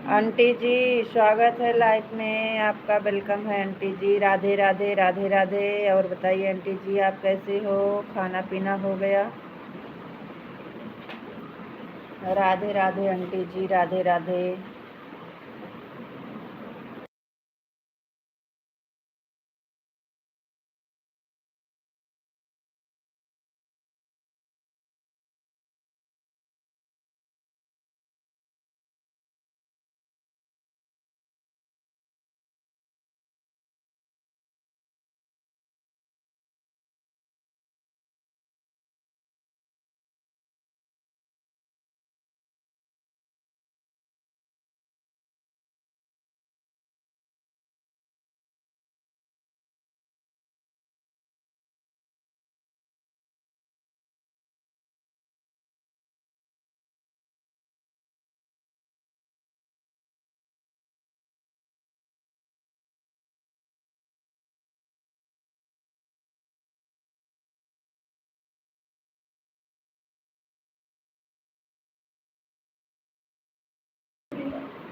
Aunty जी, स्वागत है life में आपका। वेलकम है आंटी जी। राधे राधे राधे राधे। और बताइए आंटी जी, आप कैसे हो? खाना पीना हो गया? Radhe Radhe aunty ji, Radhe Radhe.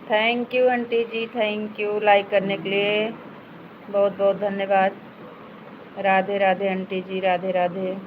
Thank you aunty ji, thank you like करने के लिए। बहुत बहुत धन्यवाद। Radhe Radhe aunty ji, Radhe Radhe.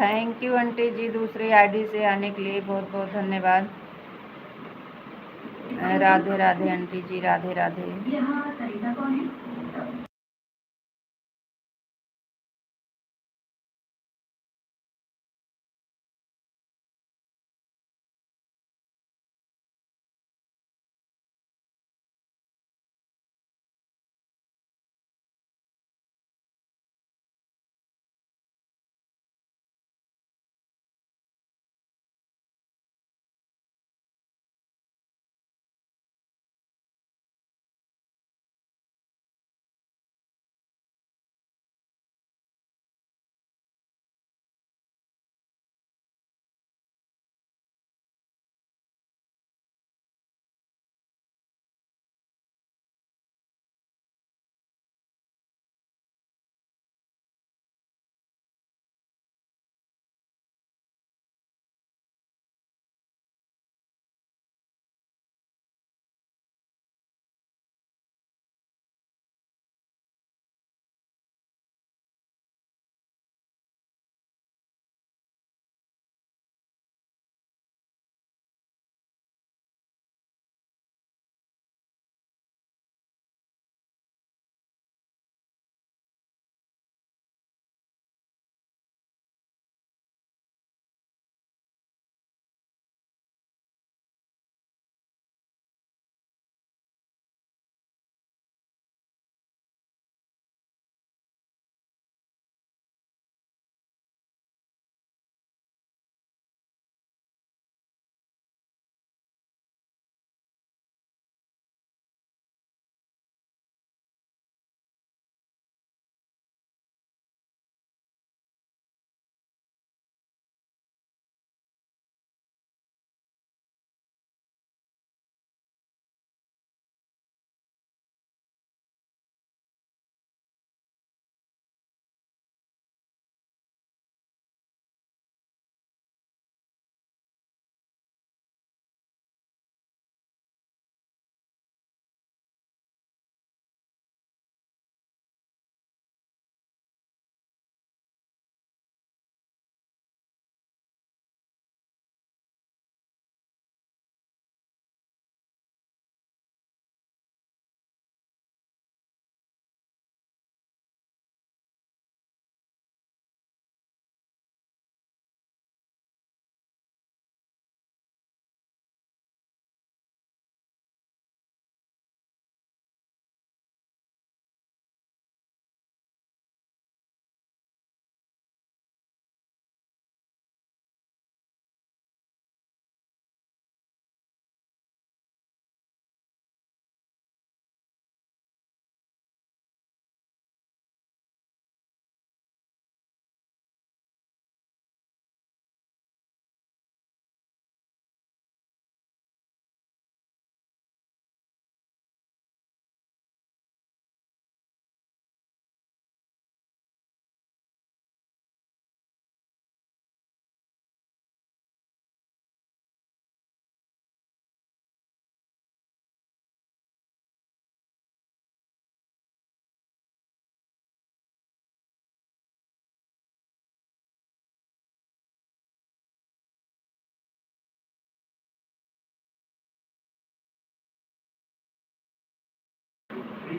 Thank you aunty ji, दूसरी आईडी से आने के लिए बहुत बहुत धन्यवाद। राधे राधे आंटी जी, राधे राधे।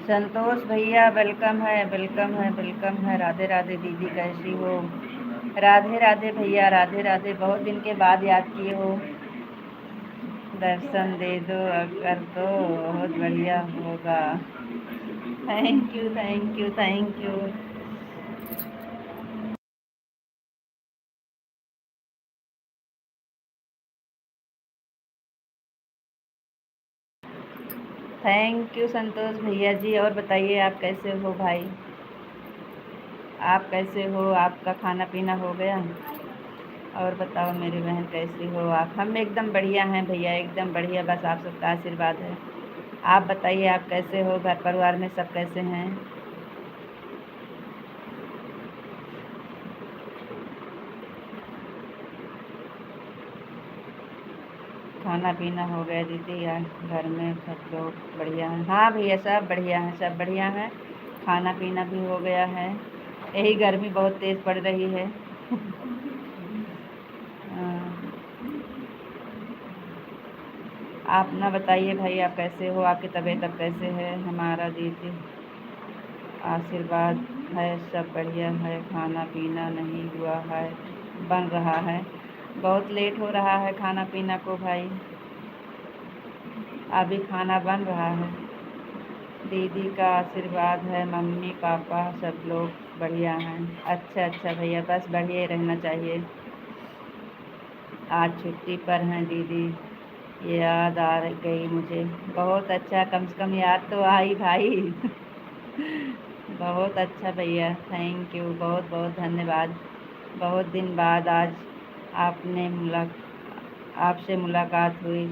संतोष भैया वेलकम है, वेलकम है, वेलकम है। राधे राधे दीदी, कैसी हो? राधे राधे भैया, राधे राधे। बहुत दिन के बाद याद किए हो। दर्शन दे दो अगर तो बहुत बढ़िया होगा। Thank you, thank you, thank you. Thank you Santosh भैया जी। और बताइए आप कैसे हो भाई? आप कैसे हो? आपका खाना पीना हो गया? और बताओ मेरी बहन कैसी हो आप? हम एकदम बढ़िया हैं भैया, एकदम बढ़िया। बस आप सबका आशीर्वाद है। आप बताइए आप कैसे हो? घर परिवार में सब कैसे हैं? खाना पीना हो गया दीदी? यार घर में सब लोग बढ़िया हैं? हाँ भैया सब बढ़िया हैं, सब बढ़िया हैं। खाना पीना भी हो गया है। यही गर्मी बहुत तेज़ पड़ रही है। हाँ, आप ना बताइए भाई आप कैसे हो? आपकी तबीयत अब कैसे है? हमारा दीदी आशीर्वाद है, सब बढ़िया है। खाना पीना नहीं हुआ है, बन रहा है। बहुत लेट हो रहा है खाना पीना को भाई। अभी खाना बन रहा है। दीदी का आशीर्वाद है, मम्मी पापा सब लोग बढ़िया हैं। अच्छा अच्छा भैया, बस बढ़िया ही रहना चाहिए। आज छुट्टी पर हैं दीदी, याद आ गई मुझे। बहुत अच्छा, कम से कम याद तो आई भाई। बहुत अच्छा भैया, थैंक यू, बहुत बहुत धन्यवाद। बहुत दिन बाद आज आपने आपसे मुलाकात हुई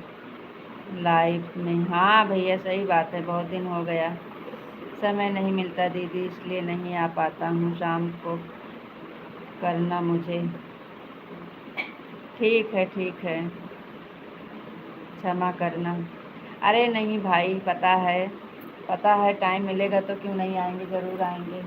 लाइव में। हाँ भैया सही बात है, बहुत दिन हो गया। समय नहीं मिलता दीदी, इसलिए नहीं आ पाता हूँ। शाम को करना मुझे। ठीक है, ठीक है, क्षमा करना। अरे नहीं भाई, पता है, पता है टाइम मिलेगा तो क्यों नहीं आएंगे, ज़रूर आएंगे।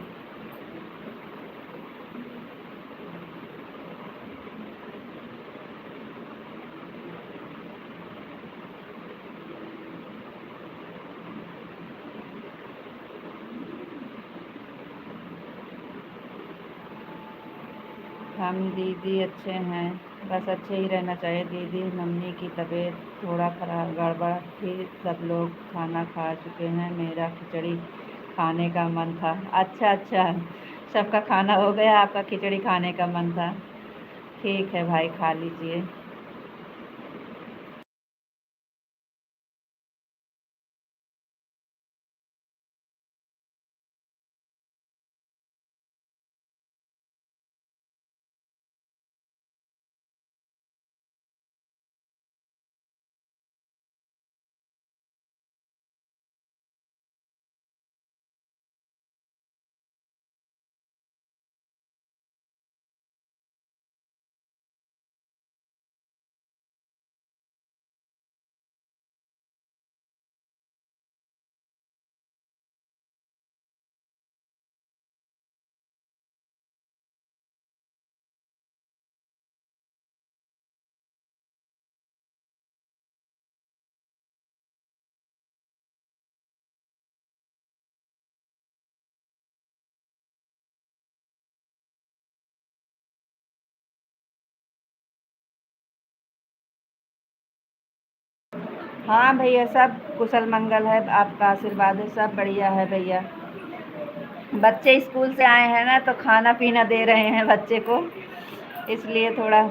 हम दीदी अच्छे हैं, बस अच्छे ही रहना चाहिए दीदी। मम्मी की तबीयत थोड़ा खराब गड़बड़ थी। सब लोग खाना खा चुके हैं, मेरा खिचड़ी खाने का मन था। अच्छा अच्छा, सबका खाना हो गया, आपका खिचड़ी खाने का मन था। ठीक है भाई, खा लीजिए। हाँ भैया सब कुशल मंगल है, आपका आशीर्वाद है, सब बढ़िया है भैया। बच्चे स्कूल से आए हैं ना, तो खाना पीना दे रहे हैं बच्चे को, इसलिए थोड़ा।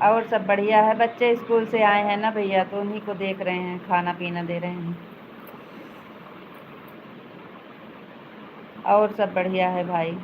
और सब बढ़िया है, बच्चे स्कूल से आए हैं ना भैया, तो उन्हीं को देख रहे हैं, खाना पीना दे रहे हैं। और सब बढ़िया है भाई।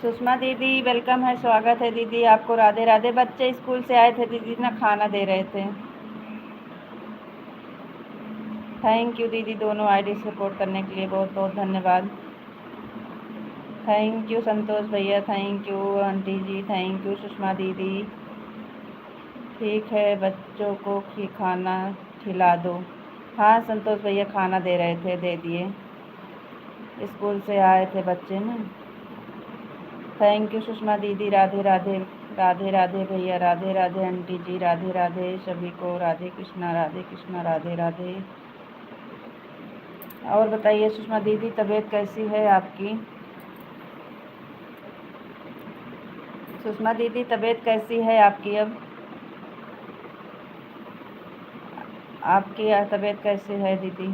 सुषमा दीदी वेलकम है, स्वागत है दीदी आपको। राधे राधे। बच्चे स्कूल से आए थे दीदी ना, खाना दे रहे थे। थैंक यू दीदी, दोनों आईडी सपोर्ट करने के लिए बहुत बहुत धन्यवाद। थैंक यू संतोष भैया, thank you aunty ji, thank you Sushma दीदी। ठीक है, बच्चों को खाना खिला दो। हाँ संतोष भैया, खाना दे रहे थे, दे दिए। स्कूल से आए थे बच्चे ना। थैंक यू सुषमा दीदी, राधे राधे। राधे राधे भैया, राधे राधे आंटी जी, राधे राधे सभी को, राधे कृष्णा राधे राधे। और बताइए सुषमा दीदी, तबीयत कैसी है आपकी? सुषमा दीदी तबीयत कैसी है आपकी? अब आपकी तबीयत कैसी है दीदी?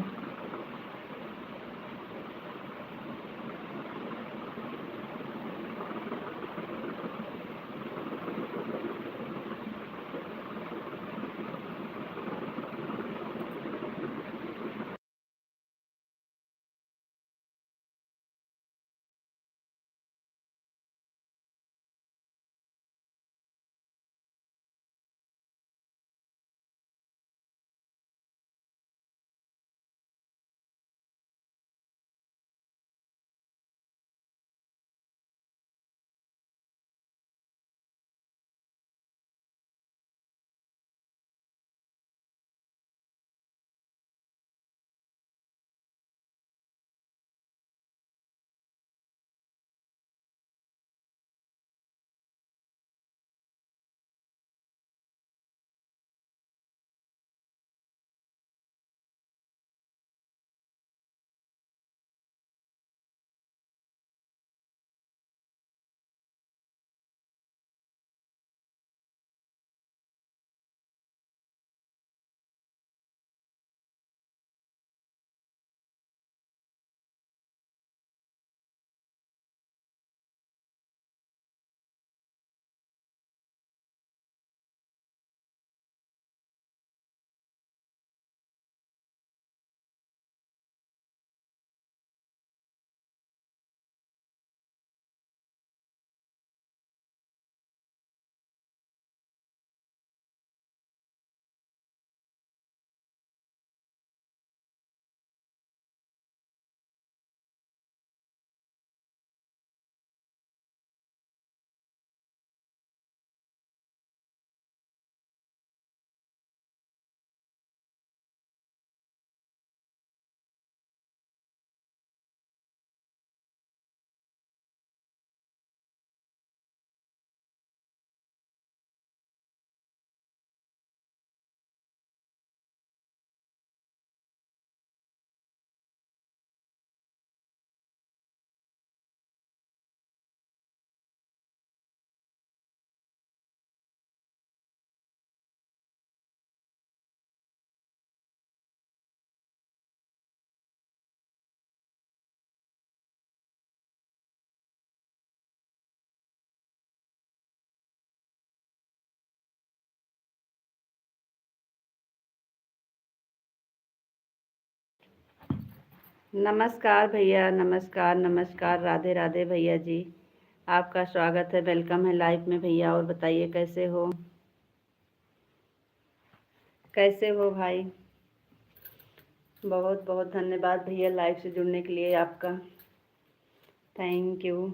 नमस्कार भैया, नमस्कार नमस्कार, राधे राधे भैया जी। आपका स्वागत है, वेलकम है लाइव में भैया। और बताइए कैसे हो? कैसे हो भाई? बहुत बहुत धन्यवाद भैया लाइव से जुड़ने के लिए आपका। Thank you.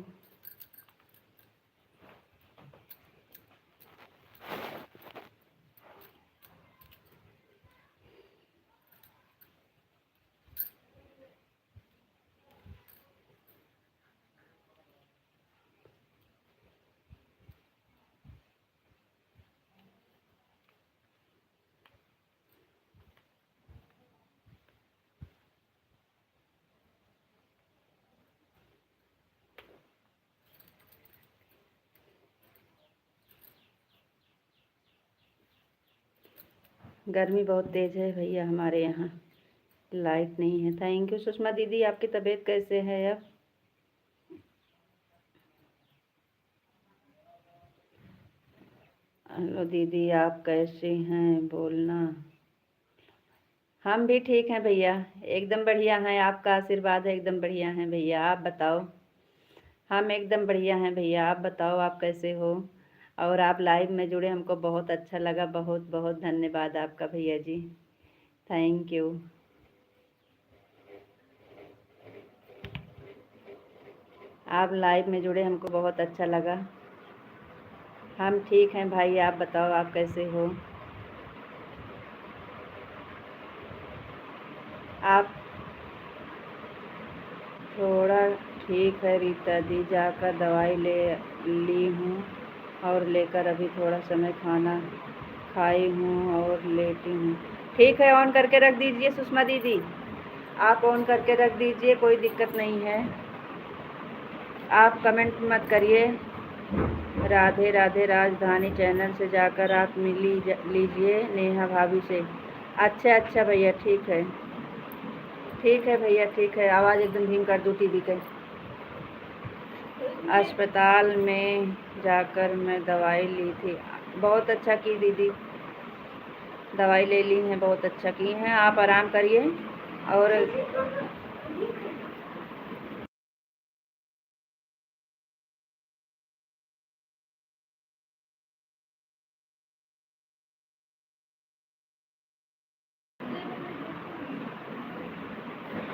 गर्मी बहुत तेज़ है भैया हमारे यहाँ, लाइट नहीं है। थैंक यू सुषमा दीदी, आपकी तबीयत कैसे है अब? हेलो दीदी, आप कैसे हैं बोलना। हम भी ठीक हैं भैया, एकदम बढ़िया हैं। आपका आशीर्वाद है, एकदम बढ़िया हैं भैया। आप बताओ, हम एकदम बढ़िया हैं भैया। आप बताओ, आप कैसे हो? और आप लाइव में जुड़े, हमको बहुत अच्छा लगा। बहुत बहुत धन्यवाद आपका भैया जी। Thank you. आप लाइव में जुड़े, हमको बहुत अच्छा लगा। हम ठीक हैं भाई। आप बताओ, आप कैसे हो? आप थोड़ा ठीक है रीता दी, जाकर दवाई ले ली हूँ और लेकर अभी थोड़ा समय खाना खाई हूँ और लेटी हूँ। ठीक है, ऑन करके रख दीजिए सुषमा दीदी। आप ऑन करके रख दीजिए, कोई दिक्कत नहीं है। आप कमेंट मत करिए। राधे राधे राजधानी चैनल से जाकर आप लीजिए नेहा भाभी से। अच्छा अच्छा भैया, ठीक है। ठीक है भैया, ठीक है। आवाज़ एकदम धीम कर दूँ टीवी के। अस्पताल में जाकर मैं दवाई ली थी। बहुत अच्छा की दीदी, दवाई ले ली हैं, बहुत अच्छा की हैं। आप आराम करिए और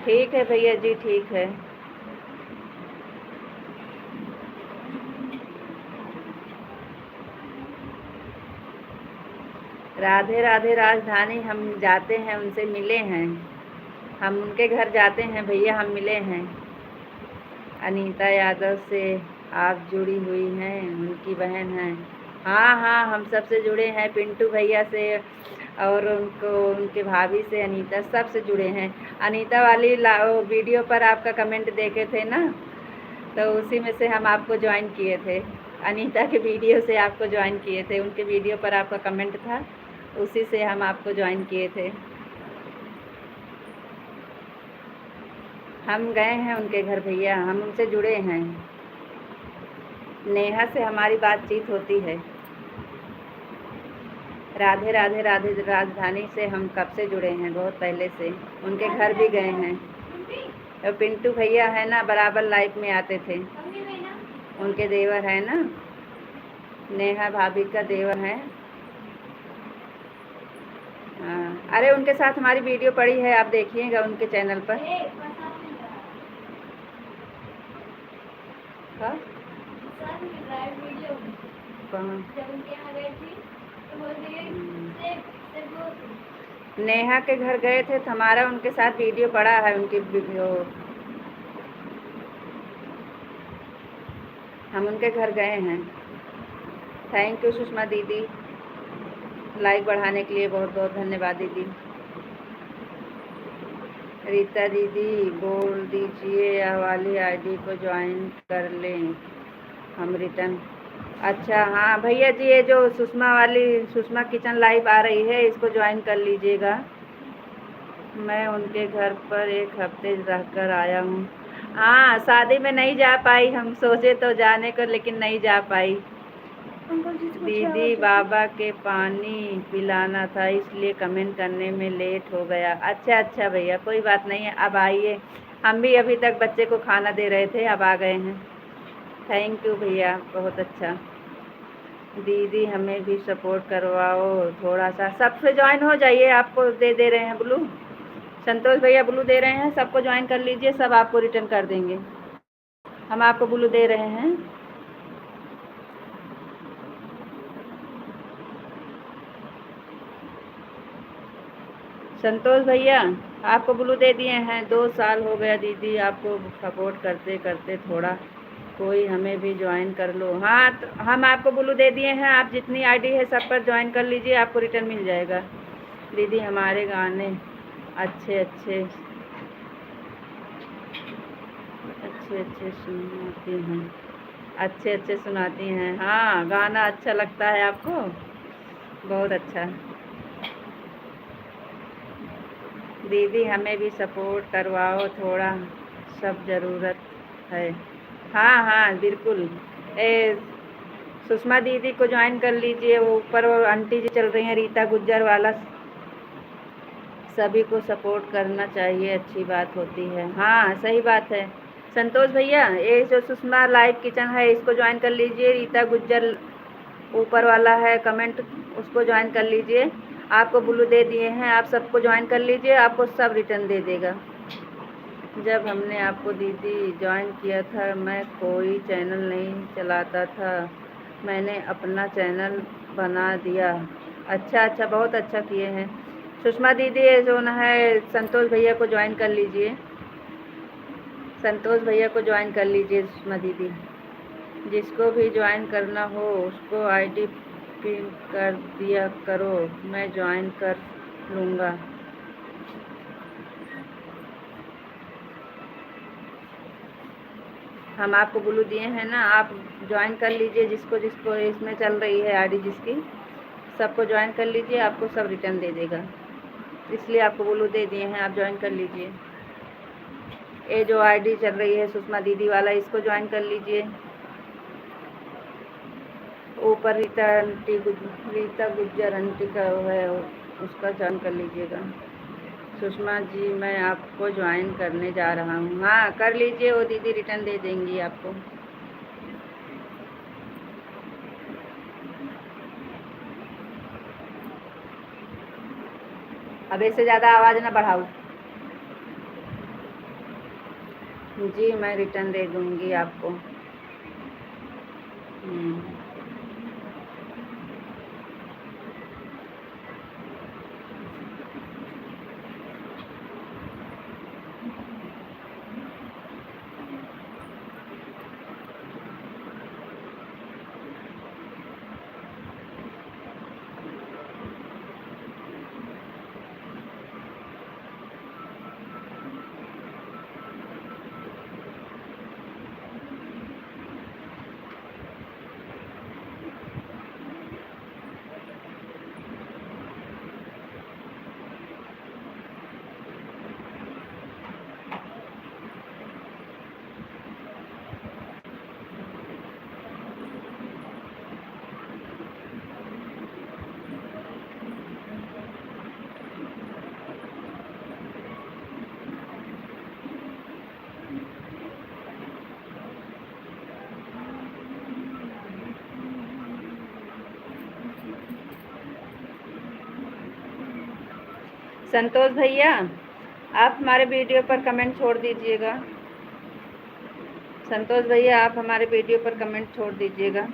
ठीक है भैया जी, ठीक है। राधे राधे राजधानी, हम जाते हैं, उनसे मिले हैं। हम उनके घर जाते हैं भैया, हम मिले हैं। अनीता यादव से आप जुड़ी हुई हैं, उनकी बहन हैं। हाँ हाँ, हम सबसे जुड़े हैं, पिंटू भैया से और उनको उनके भाभी से, अनीता, सब से जुड़े हैं। अनीता वाली वीडियो पर आपका कमेंट देखे थे ना, तो उसी में से हम आपको ज्वाइन किए थे। अनीता के वीडियो से आपको ज्वाइन किए थे, उनके वीडियो पर आपका कमेंट था, उसी से हम आपको ज्वाइन किए थे। हम गए हैं उनके घर भैया, हम उनसे जुड़े हैं। नेहा से हमारी बातचीत होती है। राधे राधे राधे राजधानी से हम कब से जुड़े हैं, बहुत पहले से। उनके घर भी गए हैं। और पिंटू भैया है ना, बराबर लाइफ में आते थे। उनके देवर है ना, नेहा भाभी का देवर है। हाँ, अरे उनके साथ हमारी वीडियो पड़ी है, आप देखिएगा उनके चैनल पर। हाँ? नेहा के घर गए थे तो हमारा उनके साथ वीडियो पड़ा है, उनकी वीडियो। हम उनके घर गए हैं। थैंक यू सुषमा दीदी, लाइक बढ़ाने के लिए बहुत बहुत धन्यवाद दीदी। रीता दीदी बोल दीजिए यह वाली आईडी को ज्वाइन कर लें, हम रिटर्न। अच्छा हाँ भैया जी, ये जो सुषमा वाली, सुषमा किचन लाइव आ रही है, इसको ज्वाइन कर लीजिएगा। मैं उनके घर पर एक हफ्ते रहकर आया हूँ। हाँ, शादी में नहीं जा पाई, हम सोचे तो जाने को, लेकिन नहीं जा पाई। दीदी बाबा के पानी पिलाना था, इसलिए कमेंट करने में लेट हो गया। अच्छा अच्छा भैया, कोई बात नहीं है, अब आइए। हम भी अभी तक बच्चे को खाना दे रहे थे, अब आ गए हैं। थैंक यू भैया, बहुत अच्छा। दीदी हमें भी सपोर्ट करवाओ थोड़ा सा, सबसे ज्वाइन हो जाइए। आपको दे रहे हैं ब्लू, संतोष भैया ब्लू दे रहे हैं, सबको ज्वाइन कर लीजिए, सब आपको रिटर्न कर देंगे। हम आपको ब्लू दे रहे हैं। संतोष भैया आपको ब्लू दे दिए हैं। 2 साल हो गया दीदी आपको सपोर्ट करते करते, थोड़ा कोई हमें भी ज्वाइन कर लो। हाँ, तो हम आपको ब्लू दे दिए हैं, आप जितनी आईडी है सब पर ज्वाइन कर लीजिए, आपको रिटर्न मिल जाएगा। दीदी हमारे गाने अच्छे अच्छे अच्छे अच्छे सुनाती हैं, अच्छे अच्छे सुनाती हैं। हाँ, गाना अच्छा लगता है आपको, बहुत अच्छा। दीदी हमें भी सपोर्ट करवाओ थोड़ा, सब ज़रूरत है। हाँ हाँ बिल्कुल। ए सुषमा दीदी को ज्वाइन कर लीजिए, वो ऊपर वो आंटी जी चल रही हैं, रीता गुज्जर वाला। सभी को सपोर्ट करना चाहिए, अच्छी बात होती है। हाँ सही बात है, संतोष भैया, ये जो सुषमा लाइव किचन है इसको ज्वाइन कर लीजिए। रीता गुज्जर ऊपर वाला है कमेंट, उसको ज्वाइन कर लीजिए। आपको ब्लू दे दिए हैं, आप सबको ज्वाइन कर लीजिए, आपको सब रिटर्न दे देगा। जब हमने आपको दीदी ज्वाइन किया था मैं कोई चैनल नहीं चलाता था, मैंने अपना चैनल बना दिया। अच्छा अच्छा, बहुत अच्छा किए हैं। सुषमा दीदी जो ना है संतोष भैया को ज्वाइन कर लीजिए, संतोष भैया को ज्वाइन कर लीजिए सुषमा दीदी। जिसको भी ज्वाइन करना हो उसको आईडी पिन कर दिया करो, मैं ज्वाइन कर लूँगा। हम आपको ब्लू दिए हैं ना, आप ज्वाइन कर लीजिए। जिसको जिसको इसमें चल रही है आईडी जिसकी, सबको ज्वाइन कर लीजिए, आपको सब रिटर्न दे देगा। इसलिए आपको ब्लू दे दिए हैं, आप ज्वाइन कर लीजिए। ये जो आईडी चल रही है सुषमा दीदी वाला, इसको ज्वाइन कर लीजिए। ऊपर रीता गुज्जर आंटी का है, उसका ज्वाइन कर लीजिएगा। सुषमा जी मैं आपको ज्वाइन करने जा रहा हूँ। हाँ कर लीजिए, वो दीदी रिटर्न दे देंगी आपको। अब इससे ज़्यादा आवाज़ ना बढ़ाओ। जी मैं रिटर्न दे दूँगी आपको। संतोष भैया आप हमारे वीडियो पर कमेंट छोड़ दीजिएगा। संतोष भैया आप हमारे वीडियो पर कमेंट छोड़ दीजिएगा।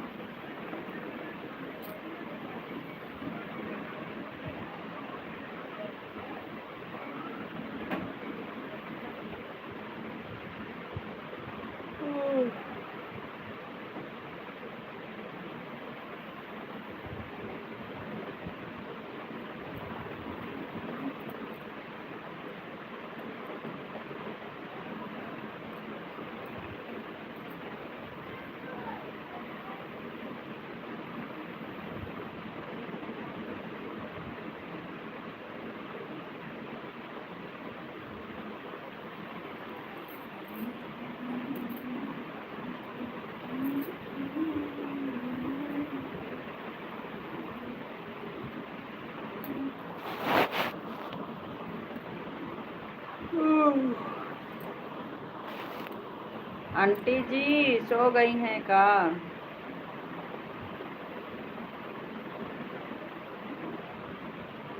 आंटी जी सो गई हैं का?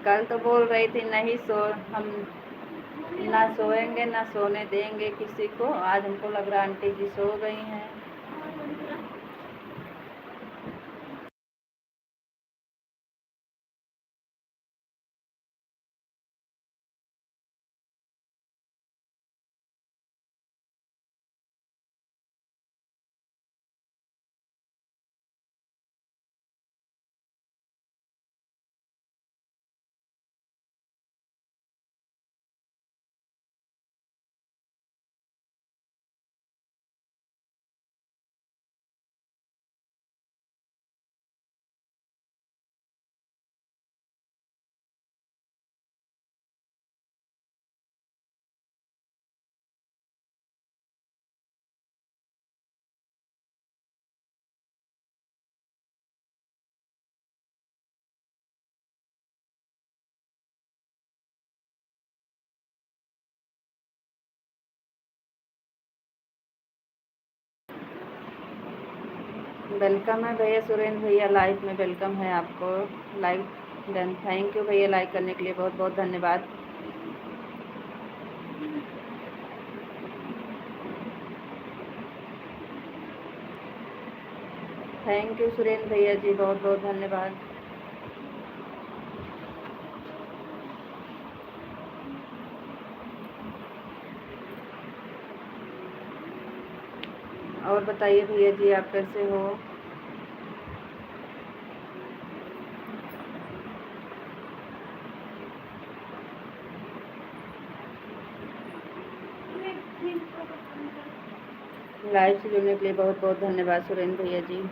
कल तो बोल रही थी नहीं हम ना सोएंगे ना सोने देंगे किसी को। आज हमको लग रहा आंटी जी सो गई हैं। वेलकम है भैया सुरेंद्र भैया, लाइव में वेलकम है आपको। लाइक डन, थैंक यू भैया लाइक करने के लिए, बहुत बहुत धन्यवाद। थैंक यू सुरेंद्र भैया जी, बहुत बहुत धन्यवाद। और बताइए भैया जी, आप कैसे हो? लाइव से जुड़ने के लिए बहुत बहुत धन्यवाद सुरेंद्र भैया जी।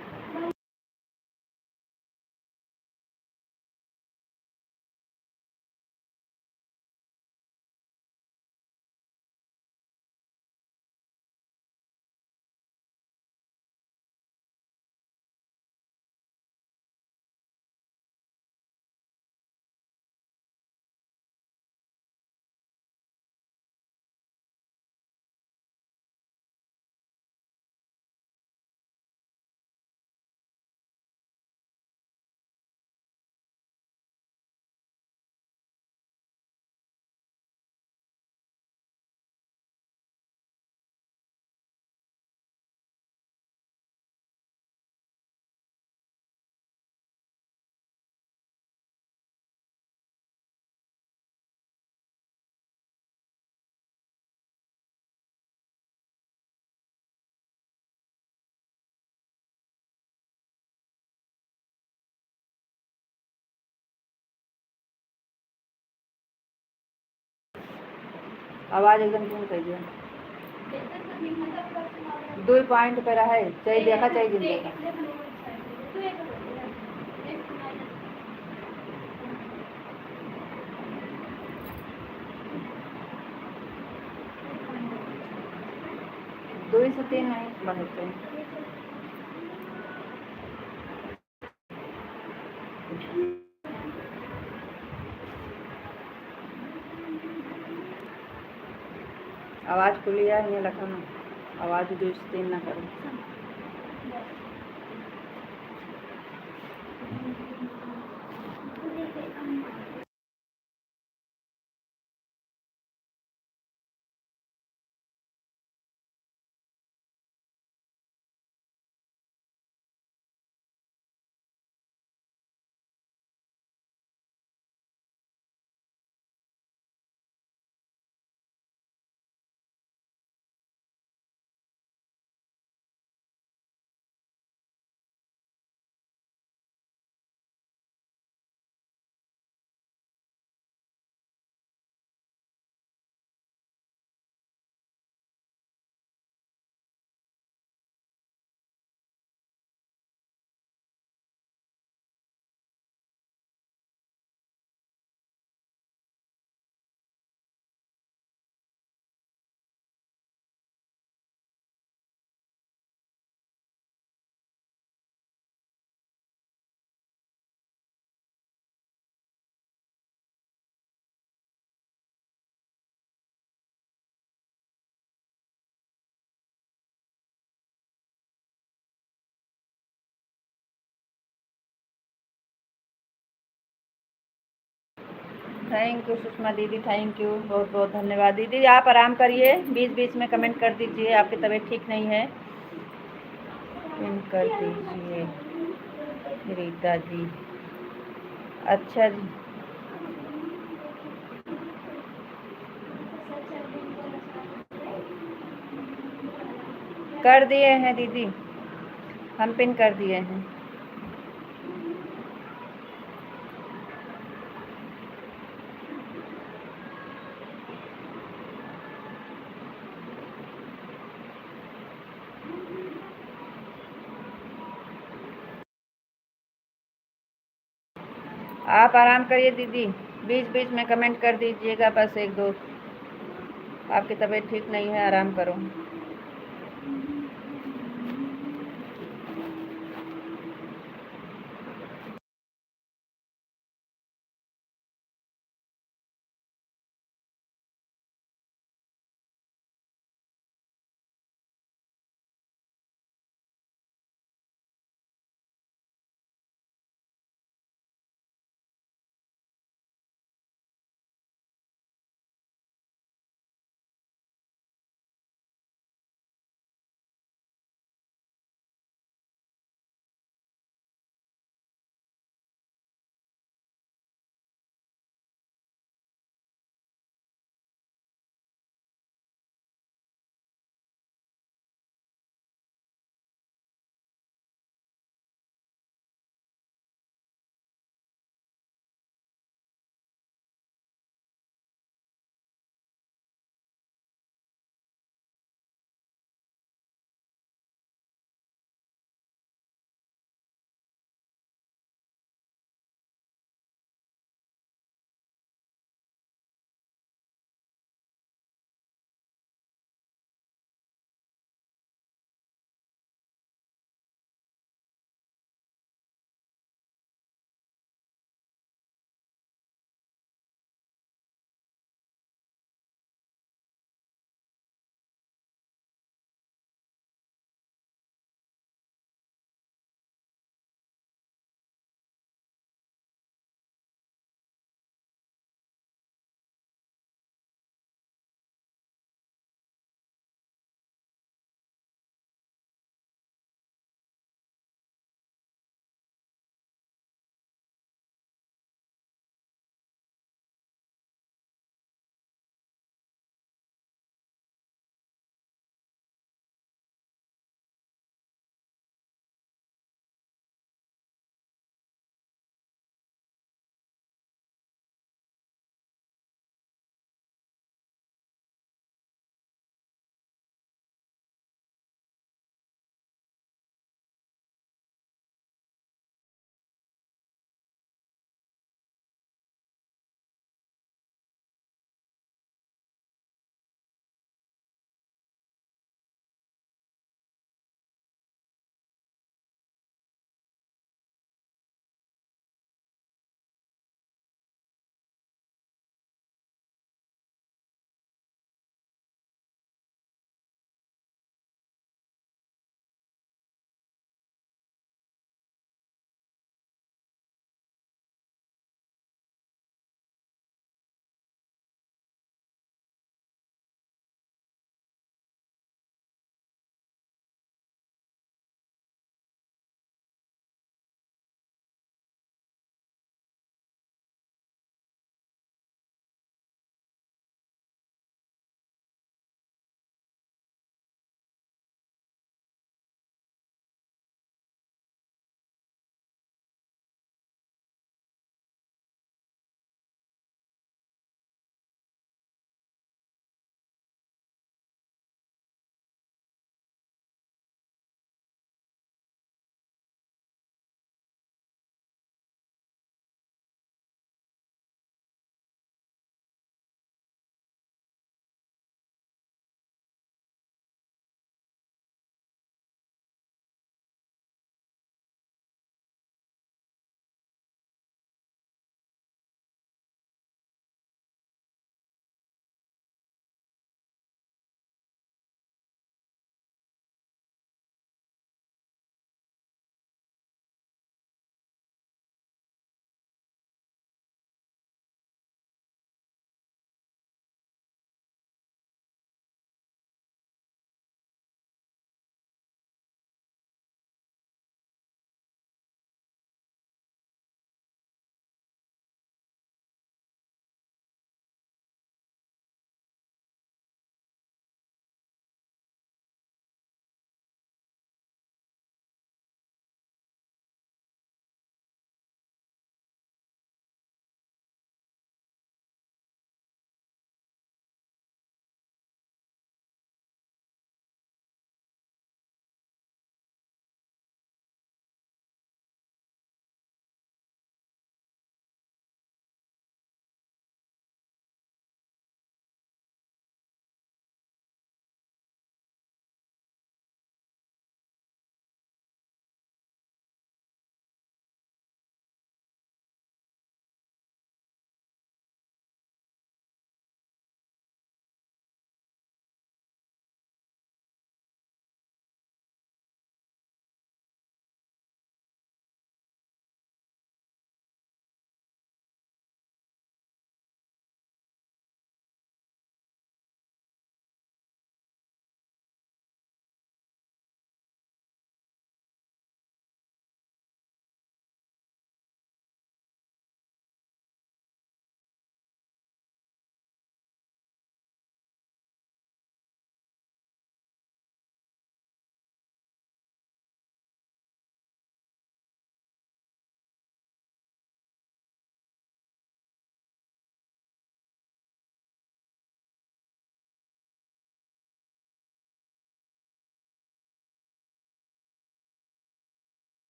आवाज़ एकदम कम कर दिया। 2 पॉइंट पे रहे, चाहिए देखा चाहिए दिन देखा। दो से 3 नहीं बढ़ते। आवाज़ खुली है, ये लखा ना आवाज़ 2 से 3 ना करो। थैंक यू सुषमा दीदी, थैंक यू, बहुत बहुत धन्यवाद दीदी। आप आराम करिए, बीच बीच में कमेंट कर दीजिए, आपकी तबीयत ठीक नहीं है। पिन कर दीजिए रीता जी। अच्छा जी, कर दिए हैं दीदी, हम पिन कर दिए हैं। आप आराम करिए दीदी, बीच बीच में कमेंट कर दीजिएगा, बस 1-2। आपकी तबीयत ठीक नहीं है, आराम करो।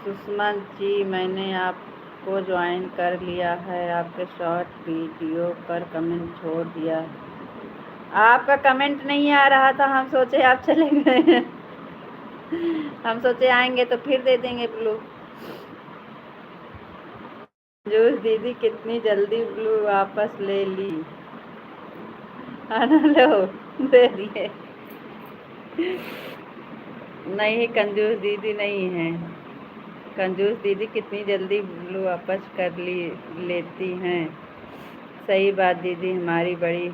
सुषमा जी, मैंने आपको ज्वाइन कर लिया है, आपके शॉर्ट वीडियो पर कमेंट छोड़ दिया। आपका कमेंट नहीं आ रहा था, हम सोचे आप चले गए हैं। हम सोचे आएंगे तो फिर दे देंगे ब्लू। जूस दीदी कितनी जल्दी ब्लू वापस ले ली। आना लो, दे दिए। नहीं, कंजूस दीदी नहीं है। कंजूस दीदी कितनी जल्दी ब्लू वापस कर लेती हैं। सही बात दीदी, हमारी बड़ी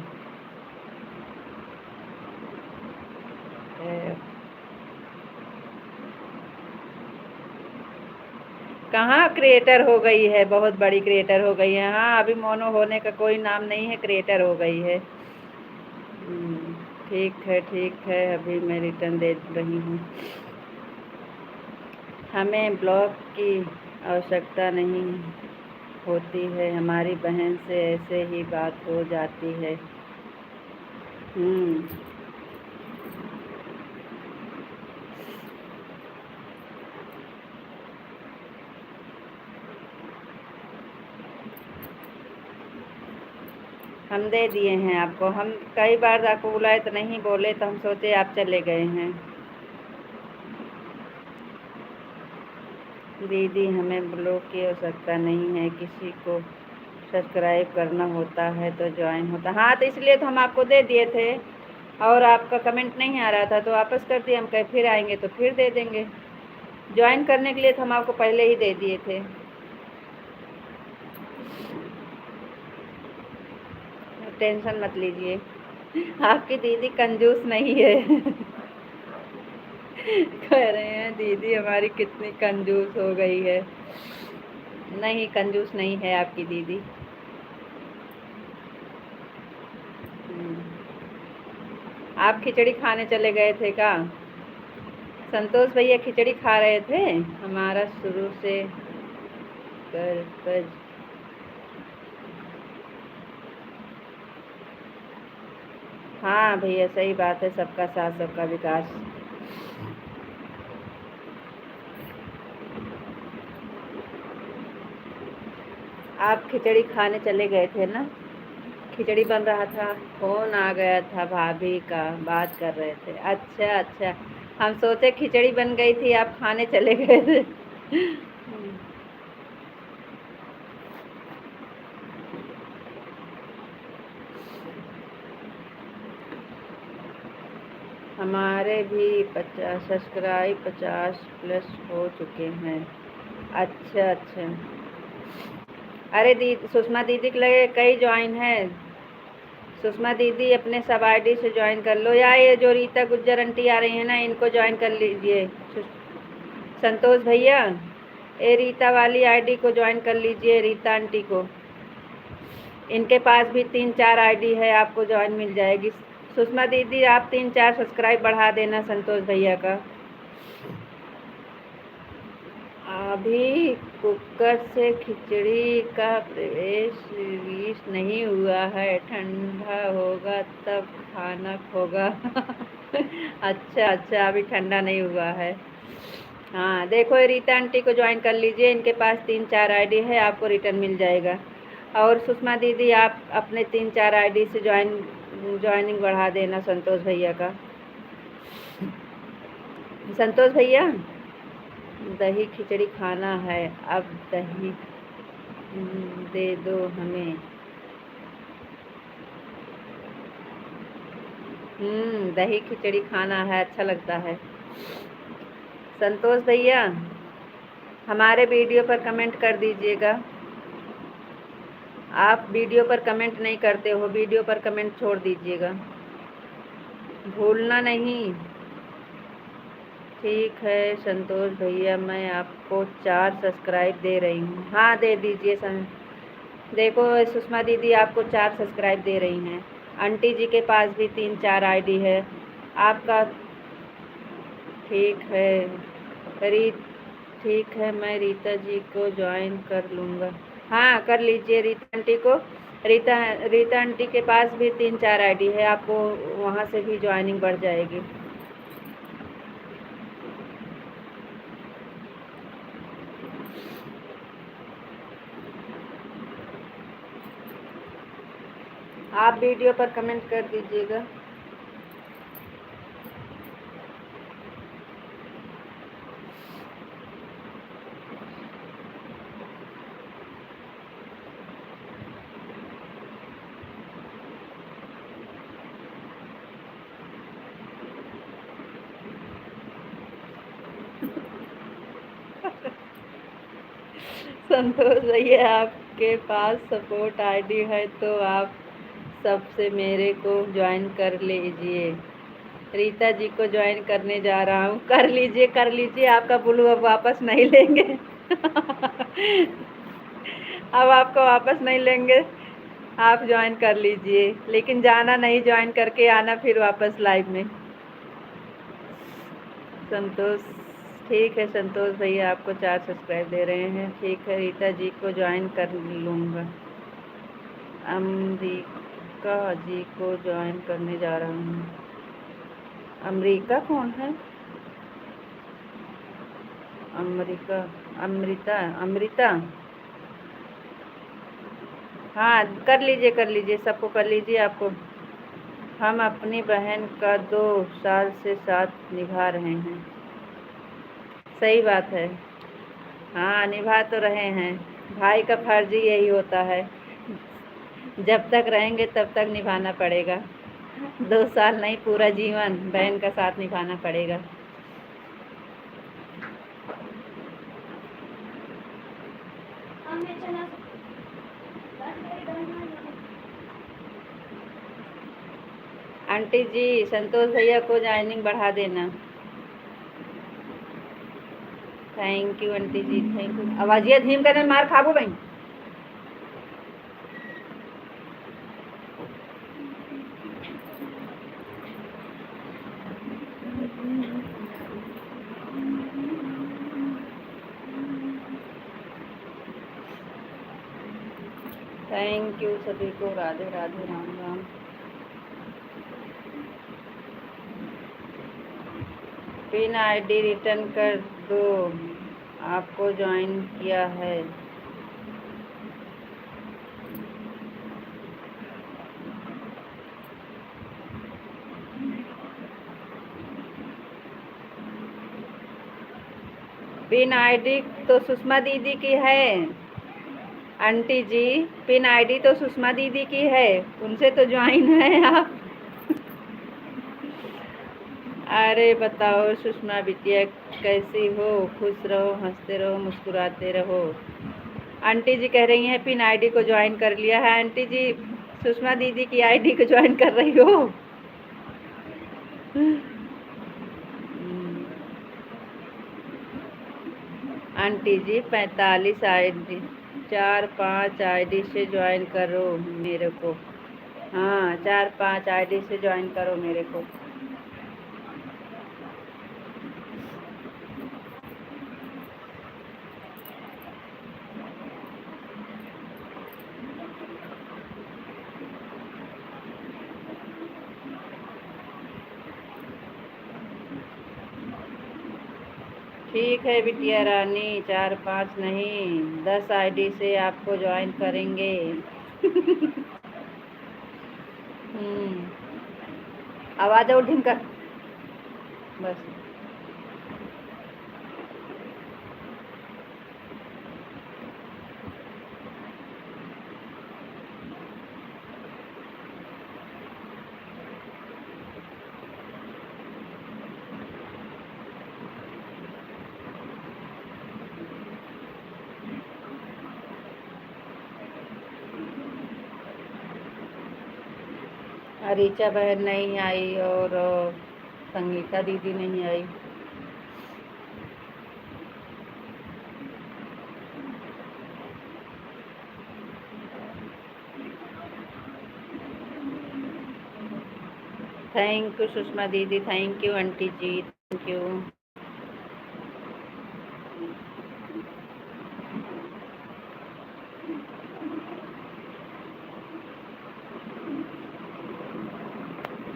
कहाँ क्रिएटर हो गई है, बहुत बड़ी क्रिएटर हो गई है। हाँ, अभी मोनो होने का कोई नाम नहीं है, क्रिएटर हो गई है। ठीक है, अभी मैं रिटर्न दे रही हूँ। हमें ब्लॉग की आवश्यकता नहीं होती है, हमारी बहन से ऐसे ही बात हो जाती है। हम दे दिए हैं आपको। हम कई बार आपको बुलाए तो नहीं बोले, तो हम सोचे आप चले गए हैं। दीदी, हमें ब्लॉग की आवश्यकता नहीं है, किसी को सब्सक्राइब करना होता है तो ज्वाइन होता। हाँ, तो इसलिए तो हम आपको दे दिए थे, और आपका कमेंट नहीं आ रहा था तो वापस कर दिए। हम कहे फिर आएंगे तो फिर दे देंगे। ज्वाइन करने के लिए तो हम आपको पहले ही दे दिए थे। टेंशन मत लीजिए, आपकी दीदी कंजूस नहीं है। कह रहे हैं दीदी हमारी कितनी कंजूस हो गई है। नहीं, कंजूस नहीं है आपकी दीदी। आप खिचड़ी खाने चले गए थे क्या? संतोष भैया खिचड़ी खा रहे थे। हमारा शुरू से कर्तव्य। हाँ भैया, सही बात है, सबका साथ सबका विकास। आप खिचड़ी खाने चले गए थे ना? खिचड़ी बन रहा था, फोन आ गया था भाभी का, बात कर रहे थे। अच्छा, हम सोचे खिचड़ी बन गई थी, आप खाने चले गए थे। हमारे भी 50 सब्सक्राइब 50+ हो चुके हैं। अच्छा। अरे सुषमा दीदी के लगे कई ज्वाइन है। सुषमा दीदी अपने सब आईडी से ज्वाइन कर लो, या ये जो रीता गुज्जर आंटी आ रही है ना, इनको ज्वाइन कर लीजिए। संतोष भैया, ये रीता वाली आईडी को ज्वाइन कर लीजिए, रीता आंटी को। इनके पास भी 3-4 आईडी है, आपको ज्वाइन मिल जाएगी। सुषमा दीदी, आप 3-4 सब्सक्राइब बढ़ा देना संतोष भैया का। अभी कुकर से खिचड़ी का प्रवेश रिलीज नहीं हुआ है, ठंडा होगा तब खाना होगा। अच्छा, अभी ठंडा नहीं हुआ है। हाँ, देखो ये रीता आंटी को ज्वाइन कर लीजिए, इनके पास 3-4 आईडी है, आपको रिटर्न मिल जाएगा। और सुषमा दीदी, आप अपने 3-4 आईडी से ज्वाइनिंग बढ़ा देना संतोष भैया का। संतोष भैया, दही खिचड़ी खाना है, अब दही दे दो हमें। दही खिचड़ी खाना है, अच्छा लगता है। संतोष भैया, हमारे वीडियो पर कमेंट कर दीजिएगा। आप वीडियो पर कमेंट नहीं करते हो, वीडियो पर कमेंट छोड़ दीजिएगा, भूलना नहीं। ठीक है संतोष भैया, मैं आपको 4 सब्सक्राइब दे रही हूँ। हाँ, दे दीजिए देखो सुषमा दीदी आपको 4 सब्सक्राइब दे रही हैं। आंटी जी के पास भी 3-4 आईडी है आपका। ठीक है, मैं रीता जी को ज्वाइन कर लूँगा। हाँ, कर लीजिए रीता आंटी को। रीता आंटी के पास भी 3-4 आईडी है, आपको वहाँ से भी ज्वाइनिंग बढ़ जाएगी। आप वीडियो पर कमेंट कर दीजिएगा। संतोष भैया, आपके पास सपोर्ट आईडी है तो आप सबसे मेरे को ज्वाइन कर लीजिए। रीता जी को ज्वाइन करने जा रहा हूँ। कर लीजिए कर लीजिए, आपका ब्लू अब वापस नहीं लेंगे। अब आपको वापस नहीं लेंगे, आप ज्वाइन कर लीजिए, लेकिन जाना नहीं, ज्वाइन करके आना फिर वापस लाइव में। संतोष, ठीक है संतोष भैया, आपको 4 सब्सक्राइब दे रहे हैं। ठीक है, रीता जी को ज्वाइन कर लूँगा। अमरीका जी को ज्वाइन करने जा रहा हूँ। अमरीका कौन है? अमरीका, अमृता, अमृता, हाँ कर लीजिए, सबको कर लीजिए। आपको, हम अपनी बहन का 2 साल से साथ निभा रहे हैं। सही बात है, हाँ निभा तो रहे हैं। भाई का फर्ज ही यही होता है, जब तक रहेंगे तब तक निभाना पड़ेगा। 2 साल नहीं, पूरा जीवन बहन का साथ निभाना पड़ेगा। आंटी जी, संतोष भैया को ज्वाइनिंग बढ़ा देना। Thank you aunty ji, thank you. आवाजिया धीम करने मार खाबो भाई। थैंक यू सभी को, Radhe Radhe, Ram Ram. Pin ID return कर दो, आपको ज्वाइन किया है। पिन आईडी तो सुषमा दीदी की है आंटी जी, पिन आईडी तो सुषमा दीदी की है, उनसे तो ज्वाइन है आप। अरे बताओ सुषमा बिटिया, कैसी हो? खुश रहो, हंसते रहो, मुस्कुराते रहो। आंटी जी कह रही हैं पिन आईडी को ज्वाइन कर लिया है। आंटी जी, सुषमा दीदी की आईडी को ज्वाइन कर रही हो? आंटी जी 45 आईडी, 4-5 आईडी से ज्वाइन करो मेरे को। हाँ 4-5 आईडी से ज्वाइन करो मेरे को। ठीक है बिटिया रानी, 4-5 नहीं 10 आईडी से आपको ज्वाइन करेंगे। आवाज और ढिमका बस। रीचा बहन नहीं आई और संगीता दीदी नहीं आई। थैंक यू सुषमा दीदी, thank you aunty ji, thank you.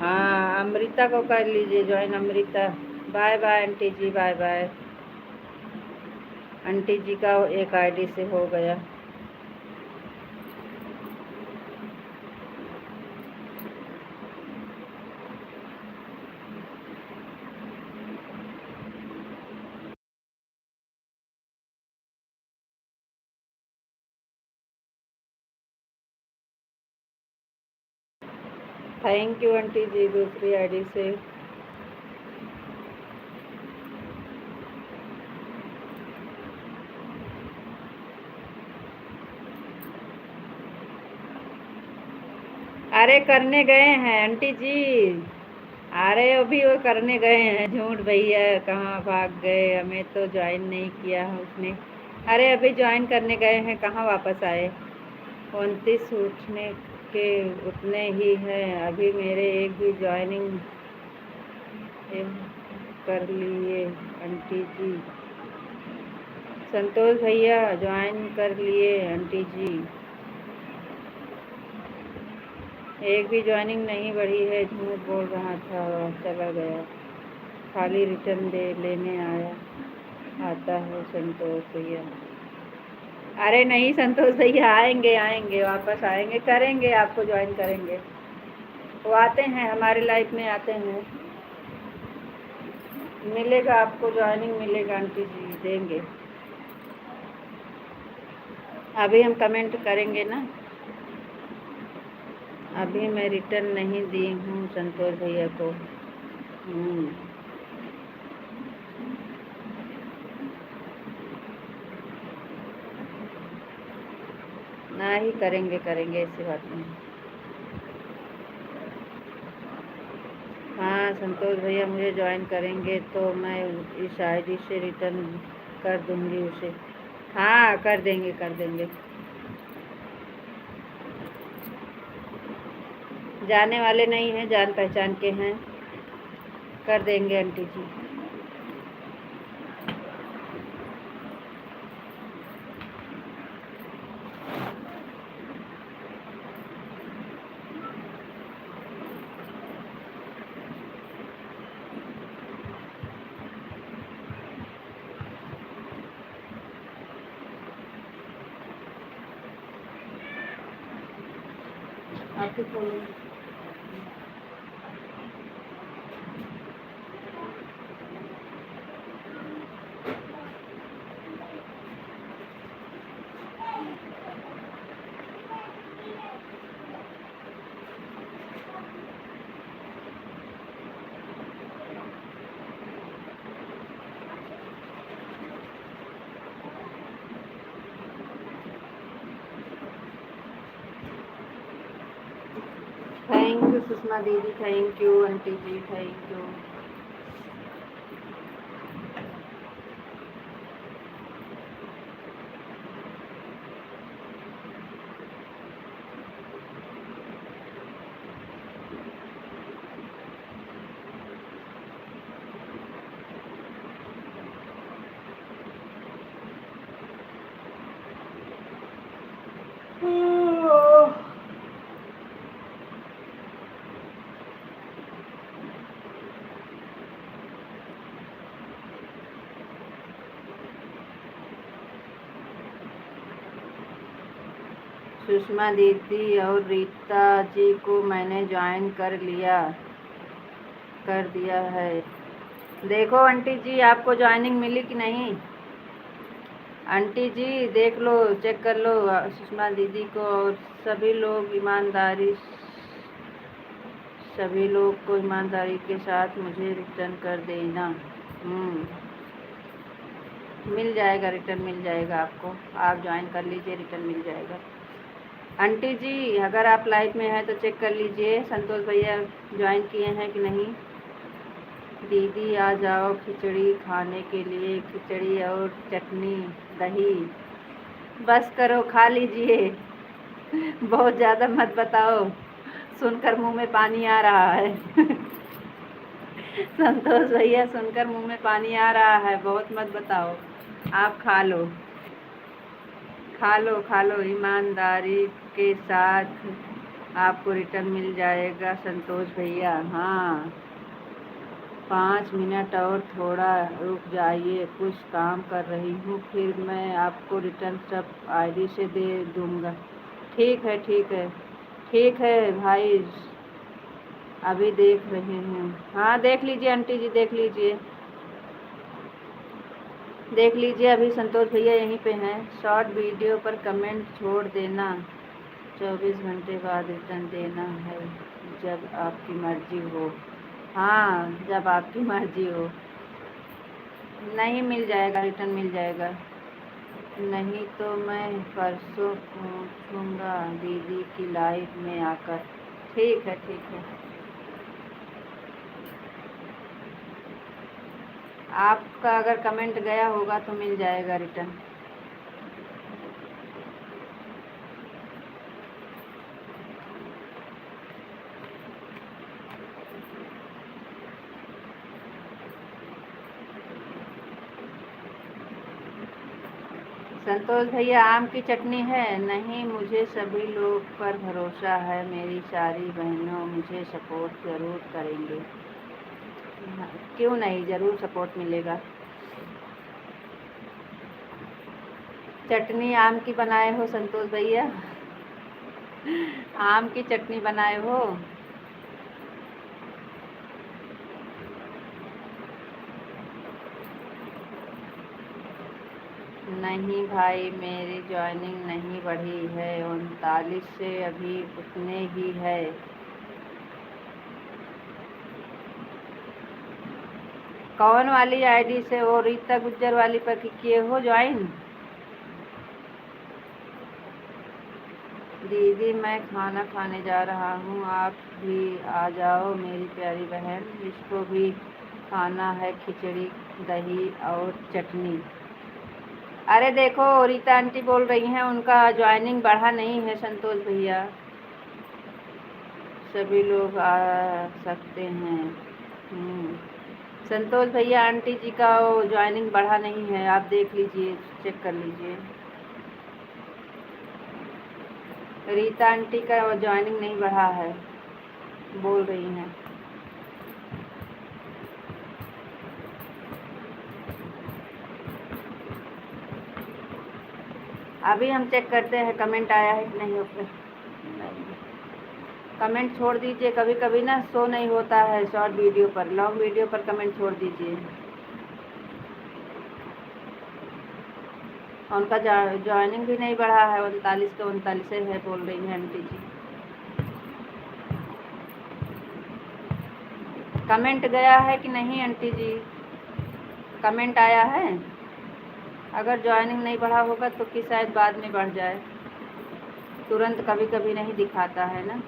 हाँ अमृता को कर लीजिए join, Amrita. Bye bye aunty ji, bye bye. Aunty ji का एक आईडी से हो गया। थैंक यू आंटी जी दूसरी आईडी से। अरे करने गए हैं आंटी जी, अरे अभी वो करने गए हैं। झूठ भैया, कहाँ भाग गए, हमें तो ज्वाइन नहीं किया उसने। अरे अभी ज्वाइन करने गए हैं, कहाँ वापस आए। 29 उठने के उतने ही हैं, अभी मेरे एक भी ज्वाइनिंग कर लिए आंटी जी। संतोष भैया ज्वाइन कर लिए आंटी जी, एक भी ज्वाइनिंग नहीं बढ़ी है। झूठ बोल रहा था, चला गया, खाली रिटर्न दे लेने आता है संतोष भैया। अरे नहीं संतोष भैया, आएंगे आएंगे वापस आएंगे, करेंगे आपको ज्वाइन करेंगे। वो आते हैं हमारे लाइफ में, आते हैं, मिलेगा आपको ज्वाइनिंग मिलेगा आंटी जी, देंगे। अभी हम कमेंट करेंगे ना, अभी मैं रिटर्न नहीं दी हूँ संतोष भैया को। ना ही करेंगे, करेंगे, ऐसी बात नहीं। हाँ संतोष भैया मुझे ज्वाइन करेंगे तो मैं इस आईडी से रिटर्न कर दूंगी उसे। हाँ कर देंगे, कर देंगे। जाने वाले नहीं हैं, जान पहचान के हैं, कर देंगे आंटी जी। आपके फोन थैंक यू सुषमा दीदी, thank you aunty ji, thank you. Sushma दीदी और रीता जी को मैंने ज्वाइन कर दिया है। देखो आंटी जी आपको ज्वाइनिंग मिली कि नहीं, आंटी जी देख लो, चेक कर लो सुषमा दीदी को। और सभी लोग ईमानदारी के साथ मुझे रिटर्न कर देना। मिल जाएगा, रिटर्न मिल जाएगा आपको, आप ज्वाइन कर लीजिए, रिटर्न मिल जाएगा। आंटी जी अगर आप लाइव में हैं तो चेक कर लीजिए संतोष भैया ज्वाइन किए हैं कि नहीं। दीदी आ जाओ खिचड़ी खाने के लिए, खिचड़ी और चटनी दही। बस करो, खा लीजिए, बहुत ज़्यादा मत बताओ, सुनकर मुंह में पानी आ रहा है। संतोष भैया सुनकर मुंह में पानी आ रहा है, बहुत मत बताओ, आप खा लो, खा लो, खा लो, ईमानदारी के साथ आपको रिटर्न मिल जाएगा संतोष भैया। हाँ 5 मिनट और थोड़ा रुक जाइए, कुछ काम कर रही हूँ, फिर मैं आपको रिटर्न सब आईडी से दे दूँगा। ठीक है, ठीक है, ठीक है भाई, अभी देख रहे हैं। हाँ देख लीजिए आंटी जी, देख लीजिए, देख लीजिए, अभी संतोष भैया यहीं पे हैं। शॉर्ट वीडियो पर कमेंट छोड़ देना, 24 घंटे बाद रिटर्न देना है जब आपकी मर्जी हो। हाँ, जब आपकी मर्जी हो। नहीं, मिल जाएगा, रिटर्न मिल जाएगा। नहीं तो मैं परसों पूछूंगा दीदी की लाइफ में आकर। ठीक है, ठीक है। आपका अगर कमेंट गया होगा तो मिल जाएगा रिटर्न। संतोष भैया, आम की चटनी है? नहीं, मुझे सभी लोग पर भरोसा है, मेरी सारी बहनों मुझे सपोर्ट ज़रूर करेंगे। क्यों नहीं, ज़रूर सपोर्ट मिलेगा। चटनी आम की बनाए हो संतोष भैया? आम की चटनी बनाए हो? नहीं भाई, मेरी ज्वाइनिंग नहीं बढ़ी है, 39 से अभी उतने ही है। कौन वाली आईडी से? वो रीता गुज्जर वाली पर किए हो ज्वाइन? दीदी, मैं खाना खाने जा रहा हूँ, आप भी आ जाओ मेरी प्यारी बहन, इसको भी खाना है खिचड़ी, दही और चटनी। अरे देखो, रीता आंटी बोल रही हैं उनका ज्वाइनिंग बढ़ा नहीं है संतोष भैया, सभी लोग आ सकते हैं। संतोष भैया, आंटी जी का ज्वाइनिंग बढ़ा नहीं है, आप देख लीजिए, चेक कर लीजिए। रीता आंटी का ज्वाइनिंग नहीं बढ़ा है, बोल रही हैं। अभी हम चेक करते हैं कमेंट आया है कि नहीं। ओके, कमेंट छोड़ दीजिए, कभी कभी ना शो नहीं होता है शॉर्ट वीडियो पर, लॉन्ग वीडियो पर कमेंट छोड़ दीजिए। उनका ज्वाइनिंग भी नहीं बढ़ा है, 39 का 39 है बोल रही हैं आंटी जी। कमेंट गया है कि नहीं आंटी जी? कमेंट आया है? अगर ज्वाइनिंग नहीं बढ़ा होगा तो कि शायद बाद में बढ़ जाए, तुरंत कभी कभी नहीं दिखाता है ना।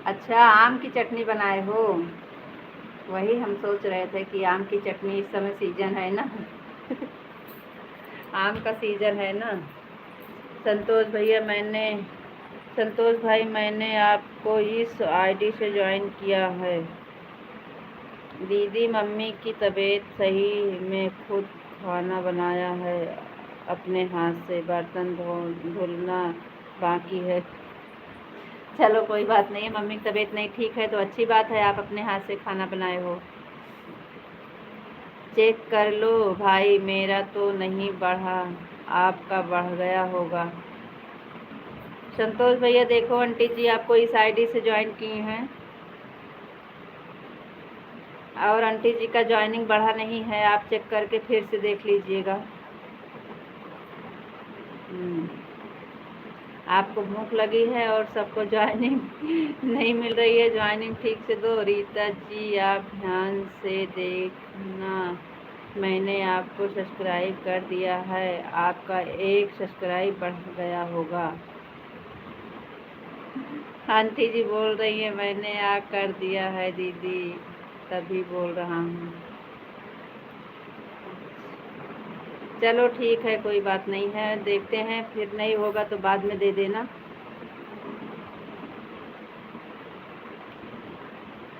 अच्छा, आम की चटनी बनाए हो? वही हम सोच रहे थे कि आम की चटनी, इस समय सीजन है ना। आम का सीजन है ना। संतोष भैया, संतोष भाई, मैंने आपको इस आईडी से ज्वाइन किया है। दीदी, मम्मी की तबीयत सही, मैं खुद खाना बनाया है अपने हाथ से, बर्तन धुलना बाकी है। चलो कोई बात नहीं है, मम्मी की तबीयत नहीं ठीक है तो अच्छी बात है, आप अपने हाथ से खाना बनाए हो। चेक कर लो भाई, मेरा तो नहीं बढ़ा, आपका बढ़ गया होगा। संतोष भैया देखो, आंटी जी आपको इस आईडी से ज्वाइन की हैं और आंटी जी का ज्वाइनिंग बढ़ा नहीं है, आप चेक करके फिर से देख लीजिएगा। आपको भूख लगी है और सबको ज्वाइनिंग नहीं मिल रही है, ज्वाइनिंग ठीक से दो। रीता जी, आप ध्यान से देखना, मैंने आपको सब्सक्राइब कर दिया है, आपका एक सब्सक्राइब बढ़ गया होगा। आंटी जी बोल रही है मैंने आ कर दिया है दीदी, तभी बोल रहा हूँ। चलो ठीक है, कोई बात नहीं है, देखते हैं, फिर नहीं होगा तो बाद में दे देना।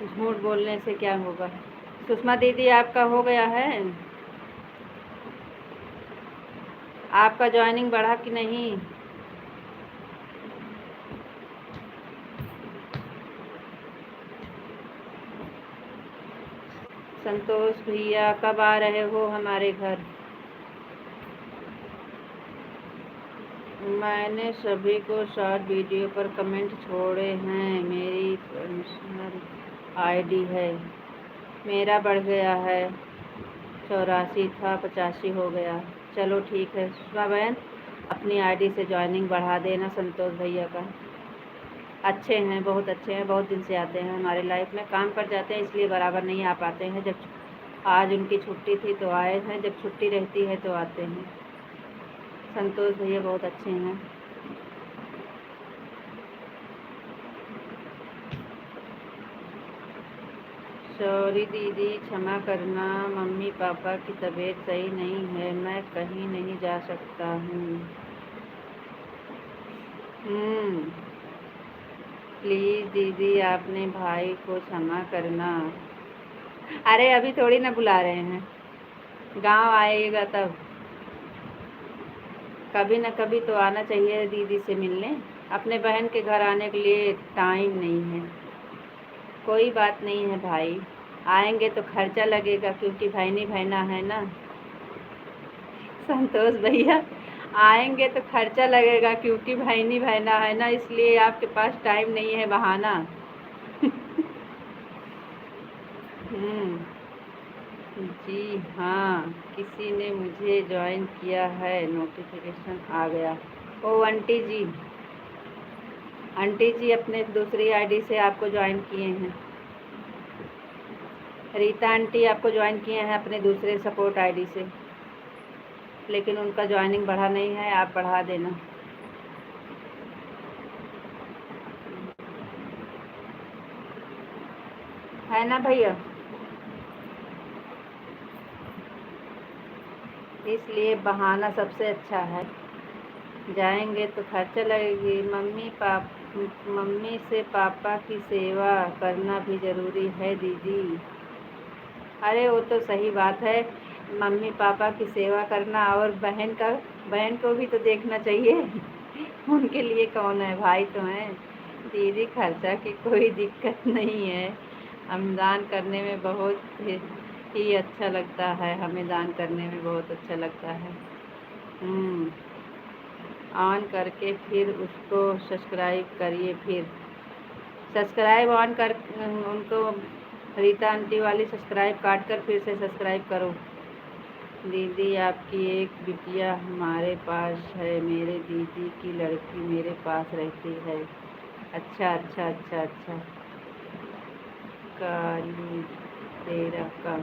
झूठ बोलने से क्या होगा। सुषमा दीदी, आपका हो गया है? आपका ज्वाइनिंग बढ़ा कि नहीं? संतोष भैया कब आ रहे हो हमारे घर? मैंने सभी को शॉर्ट वीडियो पर कमेंट छोड़े हैं। मेरी पर्सनल आईडी है। मेरा बढ़ गया है, 84 था 85 हो गया। चलो ठीक है सुषमा बहन, अपनी आईडी से ज्वाइनिंग बढ़ा देना संतोष भैया का। अच्छे हैं, बहुत अच्छे हैं, बहुत दिन से आते हैं हमारे लाइफ में। काम पर जाते हैं इसलिए बराबर नहीं आ पाते हैं। जब आज उनकी छुट्टी थी तो आए हैं, जब छुट्टी रहती है तो आते हैं। संतोष भैया बहुत अच्छे हैं। सॉरी दीदी, क्षमा करना, मम्मी पापा की तबीयत सही नहीं है, मैं कहीं नहीं जा सकता हूँ। प्लीज़ दीदी आपने भाई को क्षमा करना। अरे अभी थोड़ी ना बुला रहे हैं, गांव आएगा तब। कभी न कभी तो आना चाहिए दीदी से मिलने। अपने बहन के घर आने के लिए टाइम नहीं है। कोई बात नहीं है भाई, आएंगे तो खर्चा लगेगा क्योंकि भाईनी बहना है ना। संतोष भैया आएंगे तो खर्चा लगेगा क्योंकि भाईनी बहना है ना, इसलिए आपके पास टाइम नहीं है बहाना। जी हाँ, किसी ने मुझे ज्वाइन किया है, नोटिफिकेशन आ गया। ओ आंटी जी, आंटी जी अपने दूसरी आईडी से आपको ज्वाइन किए हैं। रीता आंटी आपको ज्वाइन किए हैं अपने दूसरे सपोर्ट आईडी से, लेकिन उनका ज्वाइनिंग बढ़ा नहीं है, आप बढ़ा देना। है ना भैया, इसलिए बहाना सबसे अच्छा है। जाएंगे तो खर्चा लगेगी। मम्मी से पापा की सेवा करना भी ज़रूरी है दीदी। अरे वो तो सही बात है, मम्मी पापा की सेवा करना, और बहन को भी तो देखना चाहिए। उनके लिए कौन है, भाई तो हैं। दीदी खर्चा की कोई दिक्कत नहीं है, हम दान करने में बहुत ही अच्छा लगता है, हमें दान करने में बहुत अच्छा लगता है। ऑन करके फिर उसको सब्सक्राइब करिए। फिर सब्सक्राइब ऑन कर उनको, रीता आंटी वाली सब्सक्राइब काट कर फिर से सब्सक्राइब करो। दीदी आपकी एक बिटिया हमारे पास है, मेरे दीदी की लड़की मेरे पास रहती है। अच्छा अच्छा अच्छा अच्छा, काली तेरा का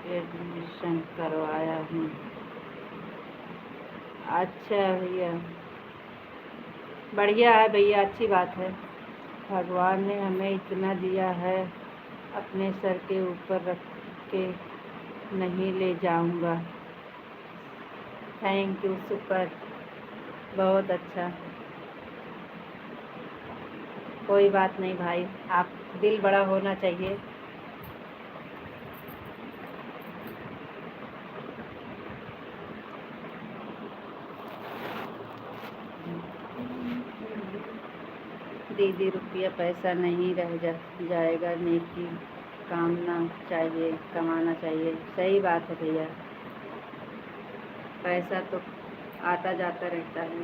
एडमिशन करवाया हूँ। अच्छा भैया, बढ़िया है भैया, अच्छी बात है। भगवान ने हमें इतना दिया है, अपने सर के ऊपर रख के नहीं ले जाऊंगा। थैंक यू, सुपर, बहुत अच्छा। कोई बात नहीं भाई, आप दिल बड़ा होना चाहिए। दीदी रुपया पैसा नहीं रह जाएगा, नेकी कमाना चाहिए। सही बात है भैया, पैसा तो आता जाता रहता है।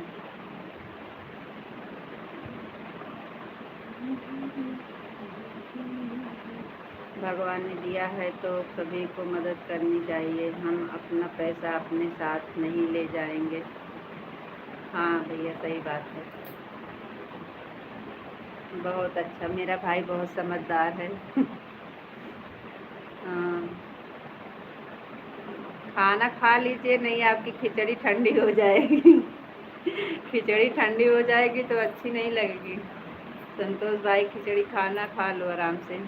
भगवान ने दिया है तो सभी को मदद करनी चाहिए। हम अपना पैसा अपने साथ नहीं ले जाएंगे। हाँ भैया, सही बात है। बहुत अच्छा, मेरा भाई बहुत समझदार है। हाँ, खाना खा लीजिए, नहीं आपकी खिचड़ी ठंडी हो जाएगी। खिचड़ी ठंडी हो जाएगी तो अच्छी नहीं लगेगी। संतोष भाई खिचड़ी खाना खा लो आराम से।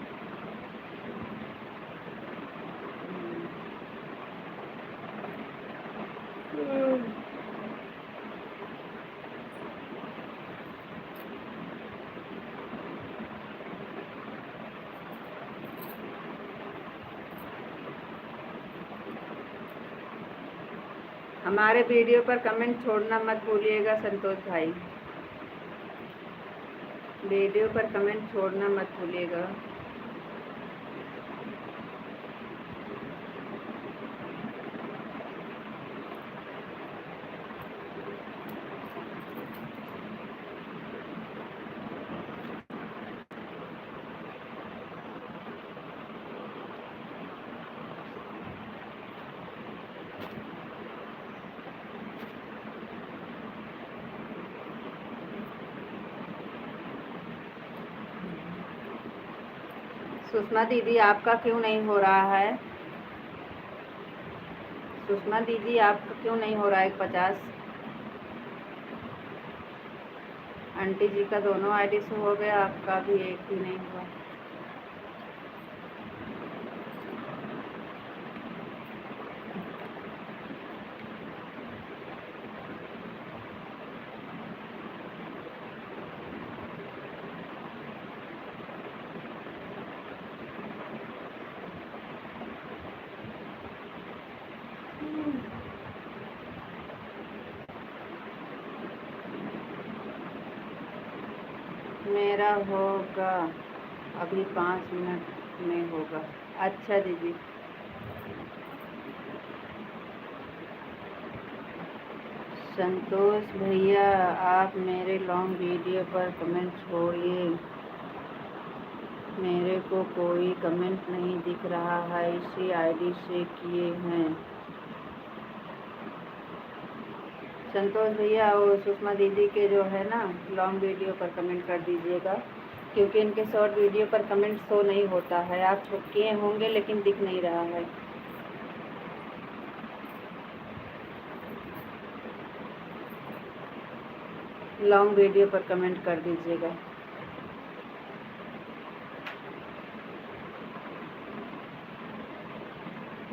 हमारे वीडियो पर कमेंट छोड़ना मत भूलिएगा संतोष भाई, वीडियो पर कमेंट छोड़ना मत भूलिएगा। सुषमा दीदी आपका क्यों नहीं हो रहा है? सुषमा दीदी आपका क्यों नहीं हो रहा है 50? आंटी जी का दोनों आईडी से हो गया, आपका भी एक ही नहीं हुआ। मेरा होगा अभी 5 मिनट में होगा। अच्छा दीदी। संतोष भैया आप मेरे लॉन्ग वीडियो पर कमेंट छोड़िए, मेरे को कोई कमेंट नहीं दिख रहा है, इसी आईडी से किए हैं। संतोष भैया वो सुषमा दीदी के जो है ना लॉन्ग वीडियो पर कमेंट कर दीजिएगा, क्योंकि इनके शॉर्ट वीडियो पर कमेंट शो नहीं होता है। आप किए होंगे लेकिन दिख नहीं रहा है। लॉन्ग वीडियो पर कमेंट कर दीजिएगा।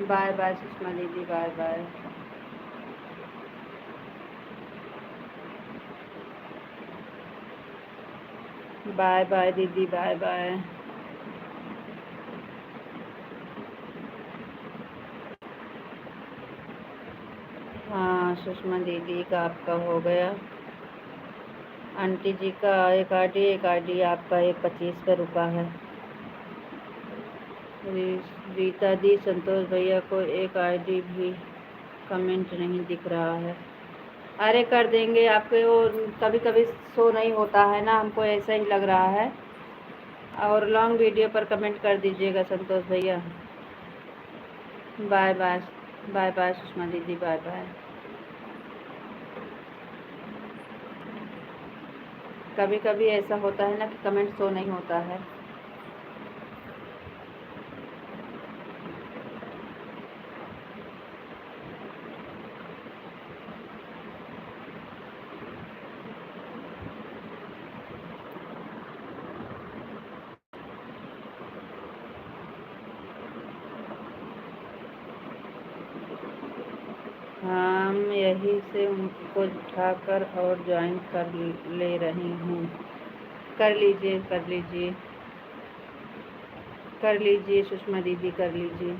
बाय बाय सुषमा दीदी, बाय बाय। बाय बाय दीदी, बाय बाय। हाँ सुषमा दीदी का आपका हो गया। आंटी जी का एक आईडी आपका 1.25 पे रुका है। रीता दी संतोष भैया को एक आईडी भी कमेंट नहीं दिख रहा है। अरे कर देंगे आपके, वो कभी कभी शो नहीं होता है ना, हमको ऐसा ही लग रहा है। और लॉन्ग वीडियो पर कमेंट कर दीजिएगा संतोष भैया। Bye bye, bye bye Sushma दीदी, बाय बाय। कभी कभी ऐसा होता है ना कि कमेंट शो नहीं होता है। हम यहीं से उनको उठाकर और ज्वाइन कर ले रही हूँ। कर लीजिए, कर लीजिए, कर लीजिए सुषमा दीदी, कर लीजिए।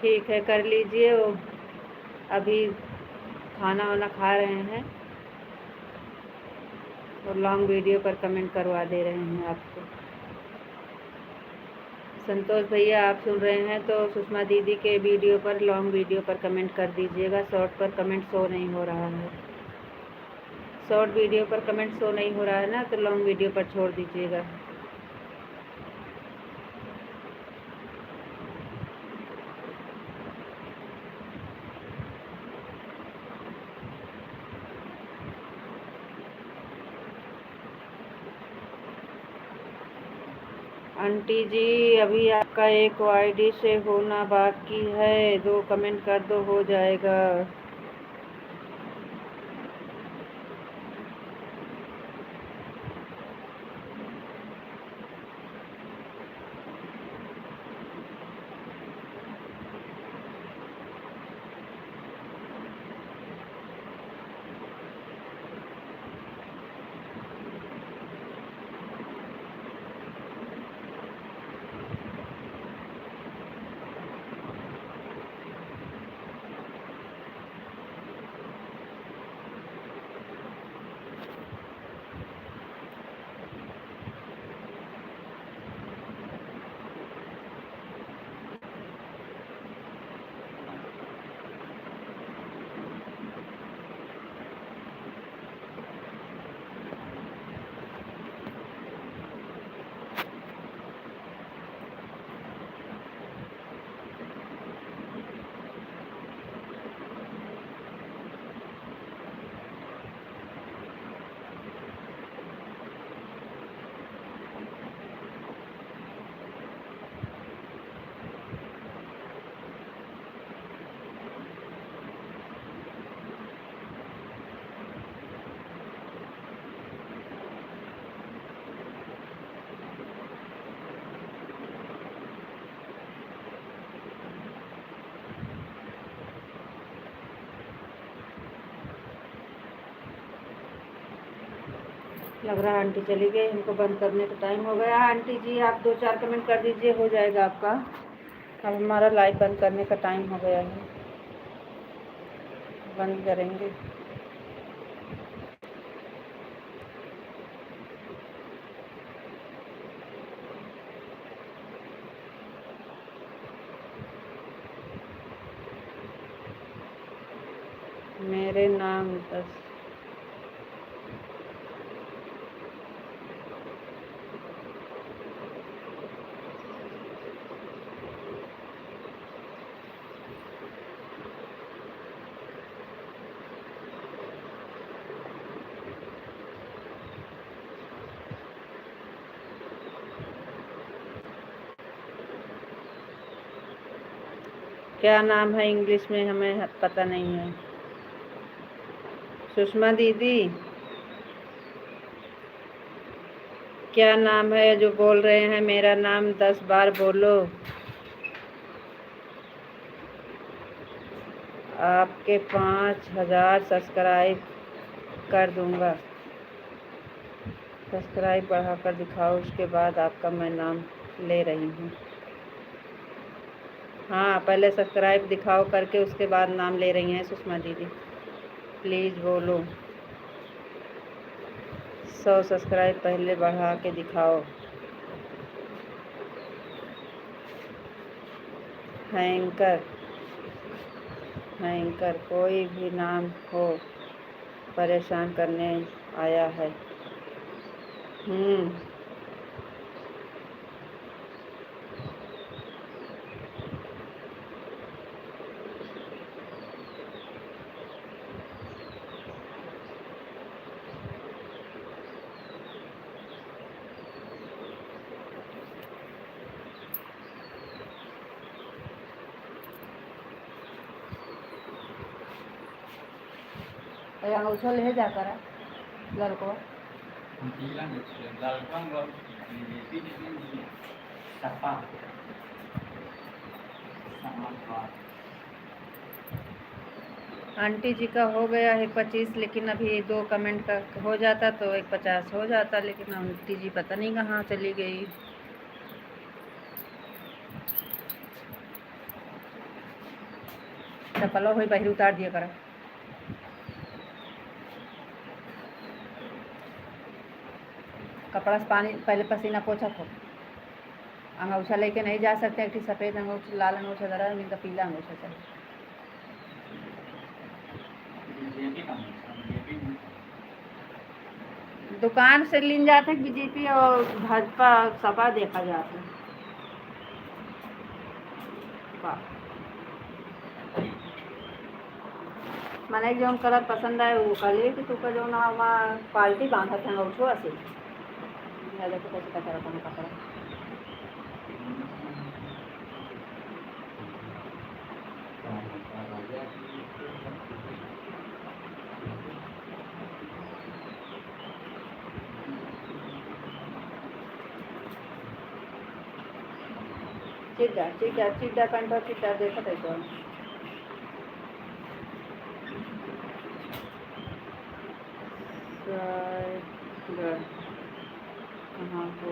ठीक है, कर लीजिए। वो अभी खाना वाना खा रहे हैं और लॉन्ग वीडियो पर कमेंट करवा दे रहे हैं आपको। संतोष भैया आप सुन रहे हैं तो सुषमा दीदी के वीडियो पर लॉन्ग वीडियो पर कमेंट कर दीजिएगा। शॉर्ट पर कमेंट शो नहीं हो रहा है। शॉर्ट वीडियो पर कमेंट शो नहीं हो रहा है ना, तो लॉन्ग वीडियो पर छोड़ दीजिएगा। आंटी जी अभी आपका एक आईडी से होना बाकी है, 2 कमेंट कर दो हो जाएगा। लग रहा है आंटी चली गई, हमको बंद करने का टाइम हो गया। आंटी जी आप 2-4 कमेंट कर दीजिए, हो जाएगा आपका। अब हमारा लाइव बंद करने का टाइम हो गया है, बंद करेंगे। मेरे नाम 10 क्या नाम है इंग्लिश में हमें पता नहीं है। सुषमा दीदी क्या नाम है जो बोल रहे हैं मेरा नाम 10 बार बोलो, आपके 5000 सब्सक्राइब कर दूंगा। सब्सक्राइब बढ़ाकर दिखाओ, उसके बाद आपका मैं नाम ले रही हूँ। हाँ पहले सब्सक्राइब दिखाओ करके उसके बाद नाम ले रही हैं सुषमा दीदी, प्लीज़ बोलो। 100 सब्सक्राइब पहले बढ़ा के दिखाओ। हैंकर कोई भी नाम हो, परेशान करने आया है। अंगूठा ले जाकर लड़को आंटी जी का हो गया है 25, लेकिन अभी 2 कमेंट का हो जाता तो 150 हो जाता, लेकिन आंटी जी पता नहीं कहाँ चली गई। चप्पलों हुई बाहर उतार दिया करा। कपड़ा से पानी पहले पसीना पोछा को। अंगूठा लेके नहीं जा सकते, एक सफ़ेद अंगूठा, लाल अंगूठा जरा, इनका पीला अंगूठा चाहिए। दुकान से लिन जाते बीजेपी और भाजपा सपा देखा जाता है। मैंने जो कलर पसंद आए वो कलर कि तुका जो ना वहाँ क्वालिटी बांधा था अंगूठो से देखो कैसे कचरा कपड़ा। चिड्डा कंठ चिड्डा देखा था तो कहाँ हो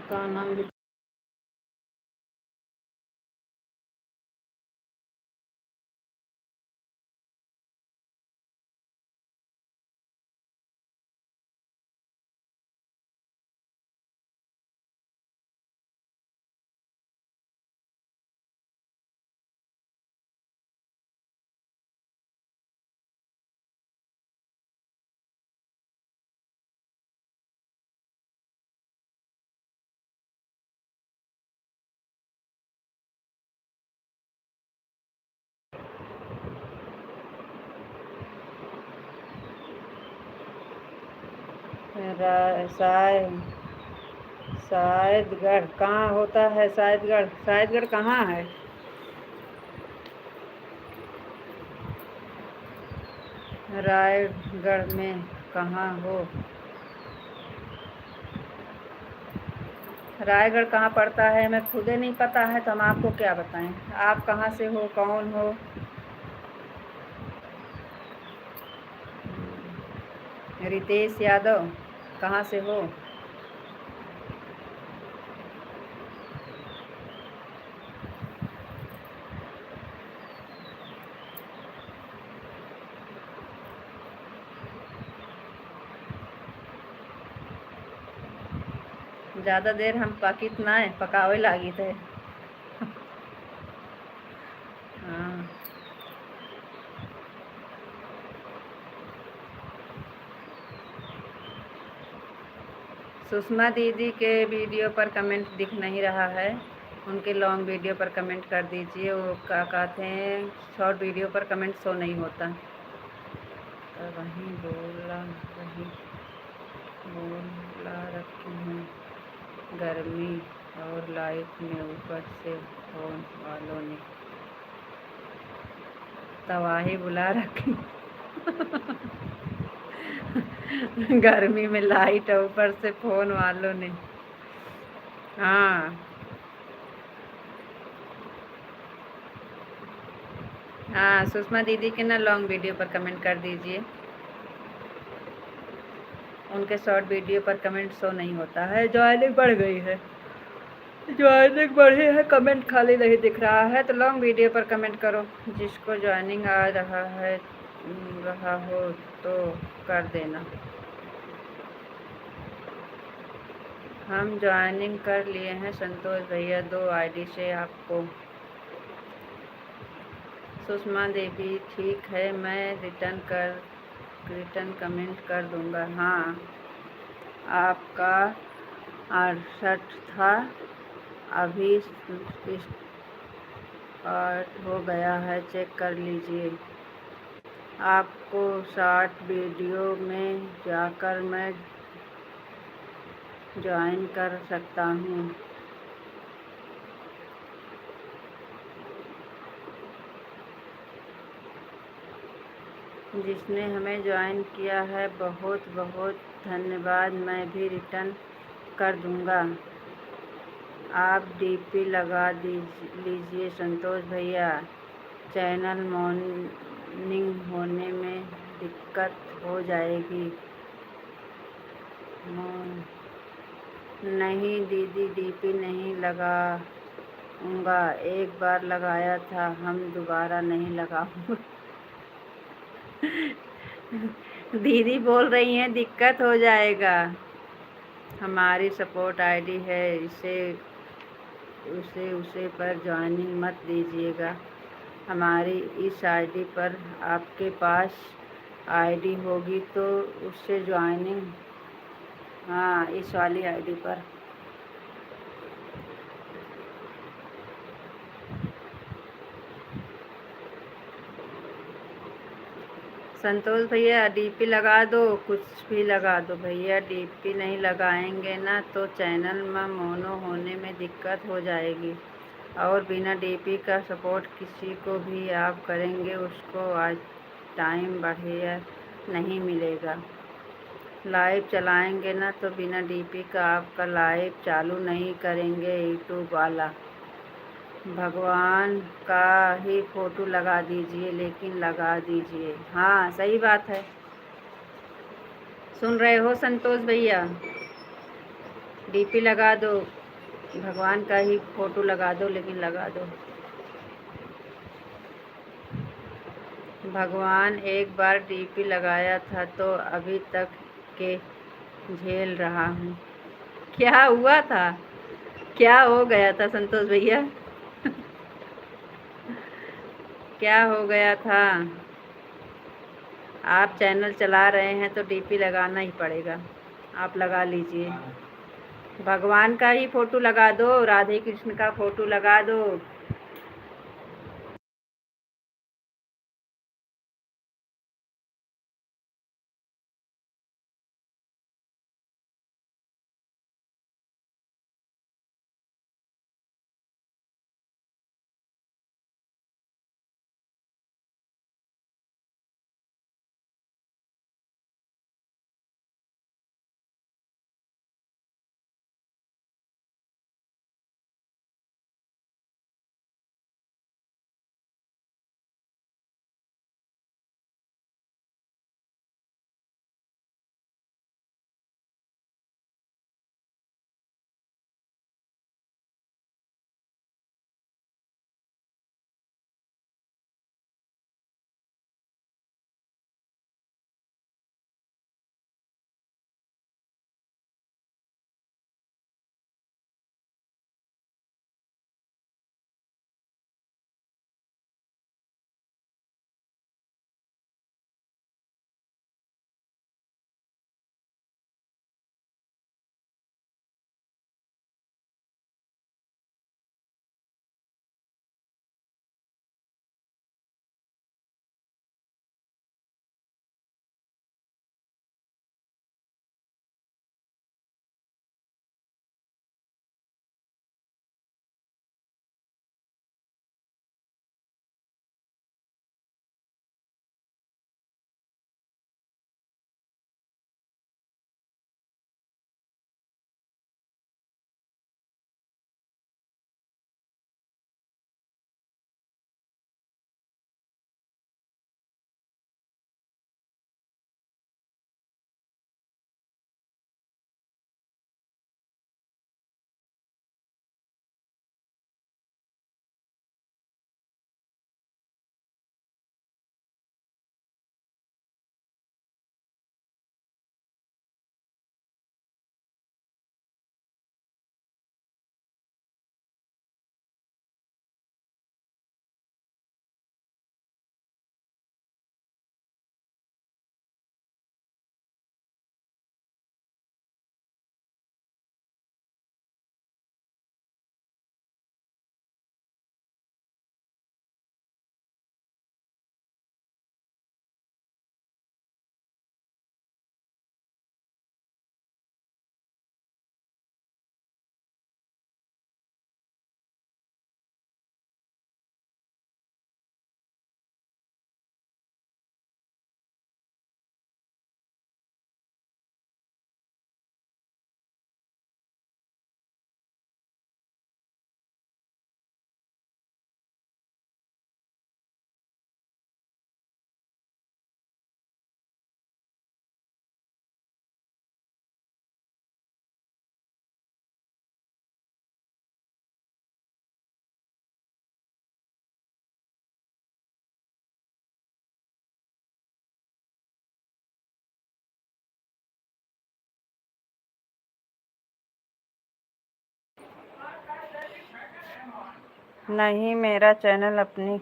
का नाम शायदगढ़ कहाँ होता है? शायदगढ़ कहाँ है? रायगढ़ में कहाँ हो? रायगढ़ कहाँ पड़ता है हमें खुद ही नहीं पता है तो हम आपको क्या बताएं। आप कहाँ से हो, कौन हो? रितेश यादव, कहाँ से हो? ज़्यादा देर हम पाकित ना है पकावे लागी थे। हाँ, सुषमा दीदी के वीडियो पर कमेंट दिख नहीं रहा है, उनके लॉन्ग वीडियो पर कमेंट कर दीजिए। वो क्या कहते हैं, शॉर्ट वीडियो पर कमेंट शो नहीं होता। तो वहीं बोला रखी हूँ गर्मी और लाइफ में, ऊपर से फोन वालों ने तबाही बुला रखी। गर्मी में लाइट और ऊपर से फोन वालों ने। हाँ हाँ, सुषमा दीदी के ना लॉन्ग वीडियो पर कमेंट कर दीजिए, उनके शॉर्ट वीडियो पर कमेंट शो नहीं होता है। ज्वाइनिंग बढ़ गई है, ज्वाइनिंग बढ़ी है, कमेंट खाली नहीं दिख रहा है। तो लॉन्ग वीडियो पर कमेंट करो, जिसको ज्वाइनिंग आ रहा हो तो कर देना। हम ज्वाइनिंग कर लिए हैं संतोष भैया, 2 आईडी से आपको। सुषमा देवी, ठीक है, मैं रिटर्न कमेंट कर दूंगा। हाँ, आपका 68 था, अभी स्टार्ट हो गया है, चेक कर लीजिए। आपको शॉर्ट वीडियो में जाकर मैं ज्वाइन कर सकता हूँ। जिसने हमें ज्वाइन किया है बहुत बहुत धन्यवाद, मैं भी रिटर्न कर दूंगा। आप डीपी लगा लीजिए संतोष भैया, चैनल मॉर्निंग होने में दिक्कत हो जाएगी। नहीं दीदी, डीपी नहीं लगाऊंगा, एक बार लगाया था, हम दोबारा नहीं लगाऊंगा। दीदी बोल रही हैं दिक्कत हो जाएगा। हमारी सपोर्ट आईडी है, उसे पर ज्वाइनिंग मत दीजिएगा। हमारी इस आईडी पर आपके पास आईडी होगी तो उससे ज्वाइनिंग, हाँ इस वाली आईडी पर। संतोष भैया डीपी लगा दो, कुछ भी लगा दो भैया, डीपी नहीं लगाएंगे ना तो चैनल में मोनो होने में दिक्कत हो जाएगी। और बिना डीपी का सपोर्ट किसी को भी आप करेंगे उसको आज टाइम बढ़िया नहीं मिलेगा। लाइव चलाएंगे ना तो बिना डीपी का आपका लाइव चालू नहीं करेंगे यूट्यूब वाला। भगवान का ही फोटो लगा दीजिए, लेकिन लगा दीजिए। हाँ सही बात है, सुन रहे हो संतोष भैया, डीपी लगा दो, भगवान का ही फोटो लगा दो, लेकिन लगा दो। भगवान एक बार डीपी लगाया था तो अभी तक के झेल रहा हूँ। क्या हुआ था, क्या हो गया था संतोष भैया? क्या हो गया था? आप चैनल चला रहे हैं तो डीपी लगाना ही पड़ेगा, आप लगा लीजिए। भगवान का ही फोटो लगा दो, राधे कृष्ण का फोटो लगा दो। नहीं, मेरा चैनल अपनी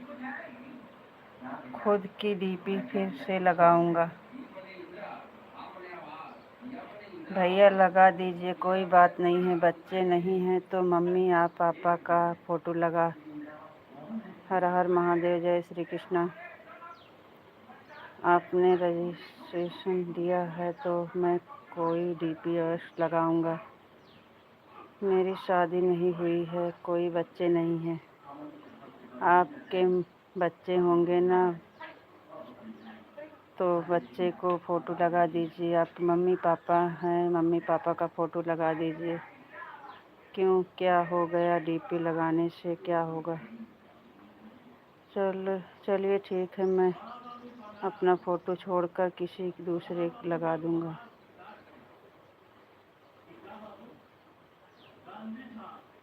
खुद की डीपी फिर से लगाऊंगा। भैया लगा दीजिए, कोई बात नहीं है। बच्चे नहीं हैं तो मम्मी या पापा का फ़ोटो लगा। हर हर महादेव, जय श्री कृष्णा। आपने रजिस्ट्रेशन दिया है तो मैं कोई डीपी अवश्य लगाऊंगा। मेरी शादी नहीं हुई है, कोई बच्चे नहीं हैं। आपके बच्चे होंगे ना, तो बच्चे को फ़ोटो लगा दीजिए। आप मम्मी पापा हैं, मम्मी पापा का फ़ोटो लगा दीजिए। क्यों, क्या हो गया? डीपी लगाने से क्या होगा? चलिए ठीक है, मैं अपना फ़ोटो छोड़कर किसी दूसरे को लगा दूंगा।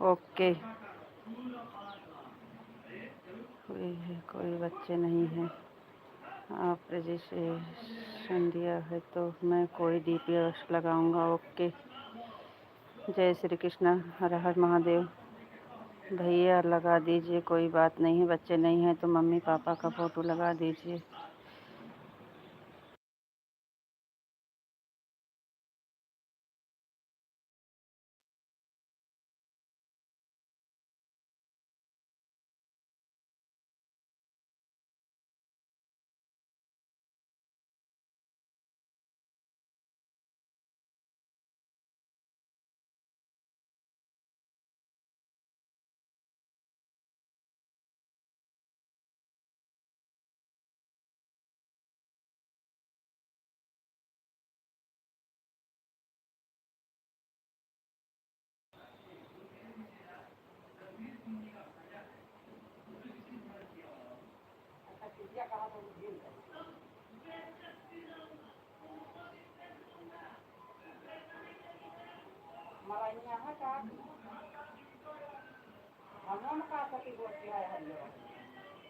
ओके। कोई बच्चे नहीं हैं। आप रजिस्ट्रेशन दिया है तो मैं कोई डीपी अवश्य लगाऊंगा। ओके। जय श्री कृष्णा, हर हर महादेव। भैया लगा दीजिए, कोई बात नहीं है। बच्चे नहीं हैं तो मम्मी पापा का फ़ोटो लगा दीजिए।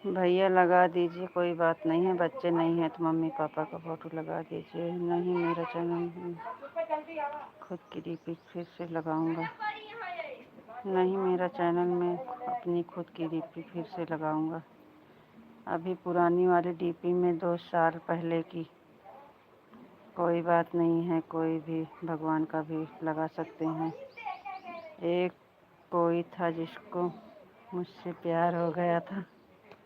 भैया लगा दीजिए, कोई बात नहीं है। बच्चे नहीं हैं तो मम्मी पापा का फ़ोटो लगा दीजिए। नहीं, मेरा चैनल खुद की डीपी फिर से लगाऊंगा। नहीं, मेरा चैनल में अपनी खुद की डीपी फिर से लगाऊंगा। अभी पुरानी वाली डीपी में 2 साल पहले की। कोई बात नहीं है, कोई भी भगवान का भी लगा सकते हैं। एक कोई था जिसको मुझसे प्यार हो गया था।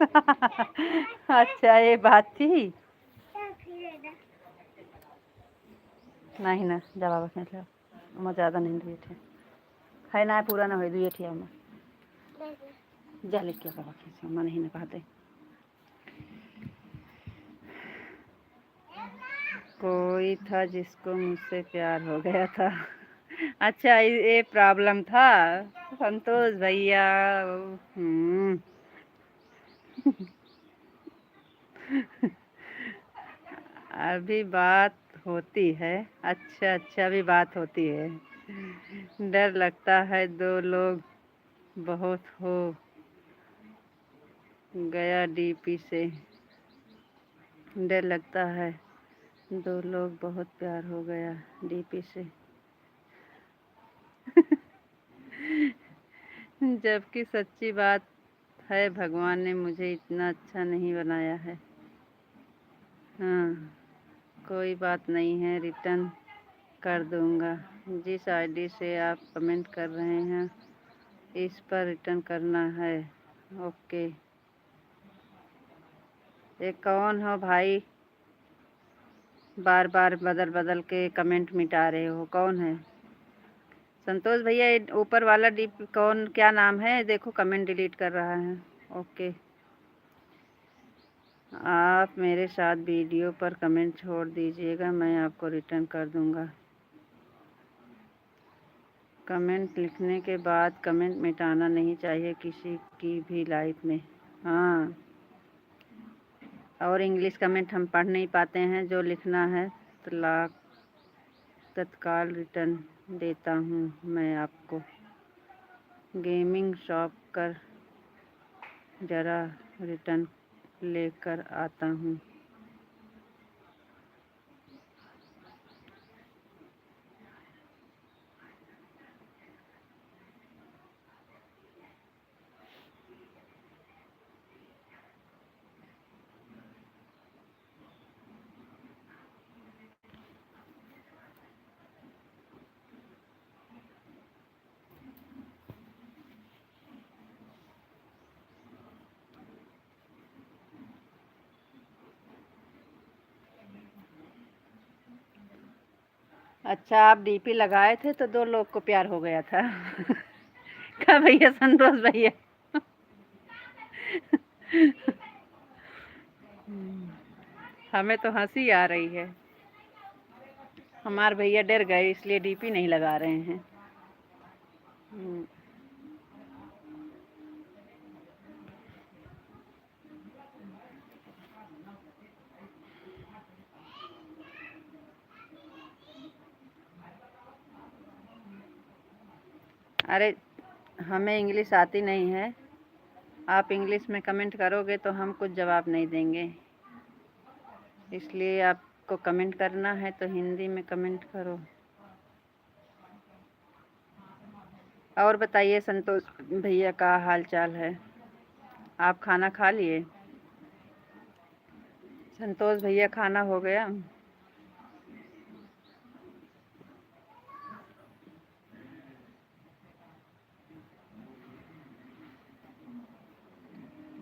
अच्छा, ये बात थी। नहीं ना, जवाब मतलब मैं ज़्यादा नहीं दुए थे है ना, पूरा ना हो दुए थे हम जा लिख के बाबा खींच मन नहीं ना कहते। कोई था जिसको मुझसे प्यार हो गया था। अच्छा, ये प्रॉब्लम था संतोष भैया। हम्म। अभी बात होती है। अच्छा अच्छा, अभी बात होती है। डर लगता है 2 लोग बहुत हो गया डीपी से। डर लगता है 2 लोग बहुत प्यार हो गया डीपी से। जबकि सच्ची बात है, भगवान ने मुझे इतना अच्छा नहीं बनाया है। हाँ, कोई बात नहीं है, रिटर्न कर दूंगा। जिस आईडी से आप कमेंट कर रहे हैं इस पर रिटर्न करना है। ओके। ये कौन हो भाई, बार बार बदल बदल के कमेंट मिटा रहे हो? कौन है? संतोष भैया, ये ऊपर वाला डीप कौन, क्या नाम है? देखो कमेंट डिलीट कर रहा है। ओके। आप मेरे साथ वीडियो पर कमेंट छोड़ दीजिएगा, मैं आपको रिटर्न कर दूंगा। कमेंट लिखने के बाद कमेंट मिटाना नहीं चाहिए किसी की भी लाइफ में। हाँ, और इंग्लिश कमेंट हम पढ़ नहीं पाते हैं। जो लिखना है तत्काल रिटर्न देता हूँ मैं आपको। गेमिंग शॉप कर ज़रा रिटर्न लेकर आता हूँ। अच्छा, आप डीपी लगाए थे तो 2 लोग को प्यार हो गया था। क्या भैया, संतोष भैया? हमें तो हंसी आ रही है। हमारे भैया डर गए इसलिए डीपी नहीं लगा रहे हैं। अरे, हमें इंग्लिश आती नहीं है। आप इंग्लिश में कमेंट करोगे तो हम कुछ जवाब नहीं देंगे, इसलिए आपको कमेंट करना है तो हिंदी में कमेंट करो। और बताइए संतोष भैया का हाल चाल है? आप खाना खा लिए? संतोष भैया, खाना हो गया?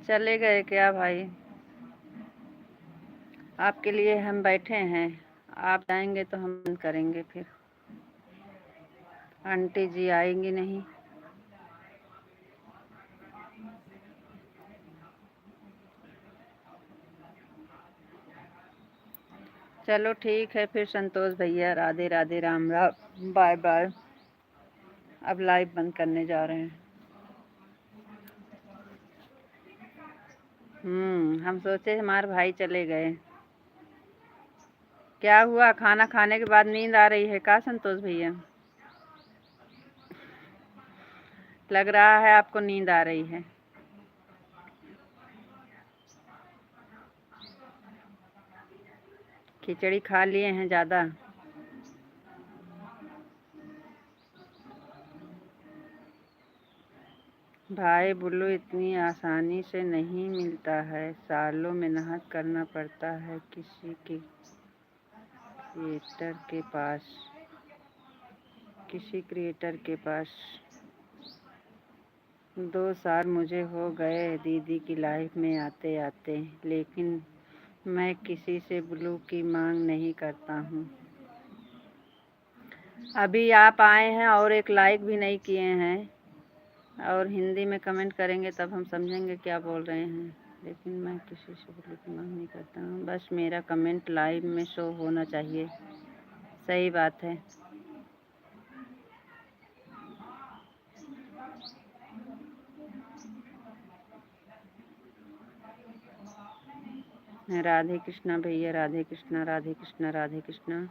चले गए क्या भाई? आपके लिए हम बैठे हैं, आप जाएंगे तो हम बंद करेंगे फिर। आंटी जी आएंगी नहीं। चलो ठीक है फिर संतोष भैया, राधे राधे, राम राम, बाय बाय। अब लाइव बंद करने जा रहे हैं। हम सोचे हमारे भाई चले गए। क्या हुआ, खाना खाने के बाद नींद आ रही है क्या संतोष भैया? लग रहा है आपको नींद आ रही है। खिचड़ी खा लिए हैं ज़्यादा? भाई बुल्लू इतनी आसानी से नहीं मिलता है, सालों मेहनत करना पड़ता है किसी के क्रिएटर के पास, किसी क्रिएटर के पास। 2 साल मुझे हो गए दीदी की लाइफ में आते आते, लेकिन मैं किसी से बुल्लू की मांग नहीं करता हूँ। अभी आप आए हैं और एक लाइक भी नहीं किए हैं, और हिंदी में कमेंट करेंगे तब हम समझेंगे क्या बोल रहे हैं। लेकिन मैं किसी से बुल्लू की मांग नहीं करता हूँ, बस मेरा कमेंट लाइव में शो होना चाहिए। सही बात है। राधे कृष्णा भैया, राधे कृष्णा, राधे कृष्णा, राधे कृष्णा।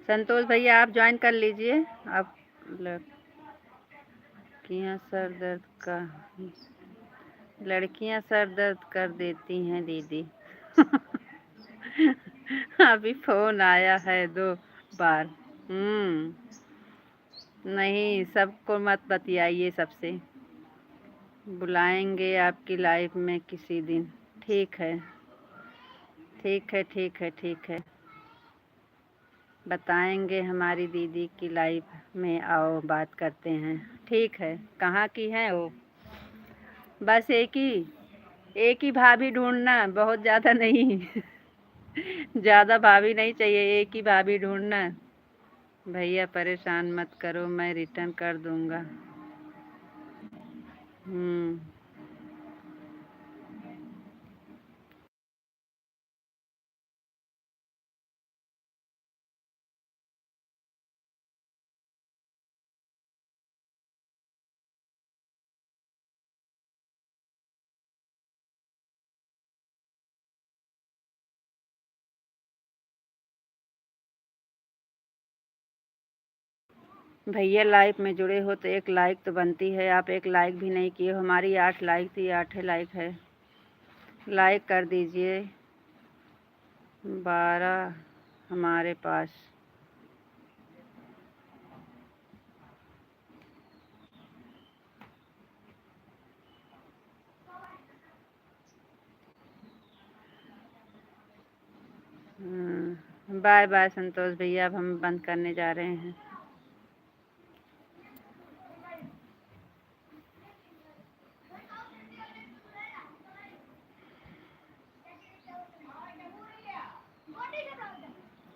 संतोष भैया आप ज्वाइन कर लीजिए। आप लड़कियां सर दर्द का लड़कियां सर दर्द कर देती हैं दीदी। अभी फोन आया है 2 बार। नहीं, सबको मत बतियाइए सबसे। बुलाएंगे आपकी लाइफ में किसी दिन। ठीक है, ठीक है, ठीक है, ठीक है। बताएंगे हमारी दीदी की लाइफ में, आओ बात करते हैं। ठीक है, कहाँ की हैं वो? बस एक ही भाभी ढूंढना, बहुत ज़्यादा नहीं। ज़्यादा भाभी नहीं चाहिए, एक ही भाभी ढूंढना। भैया परेशान मत करो, मैं रिटर्न कर दूंगा। हम्म भैया लाइफ में जुड़े हो तो एक लाइक तो बनती है, आप एक लाइक भी नहीं किए हो। हमारी 8 लाइक थी, 8 लाइक है। लाइक कर दीजिए। 12 हमारे पास। बाय बाय संतोष भैया, अब हम बंद करने जा रहे हैं।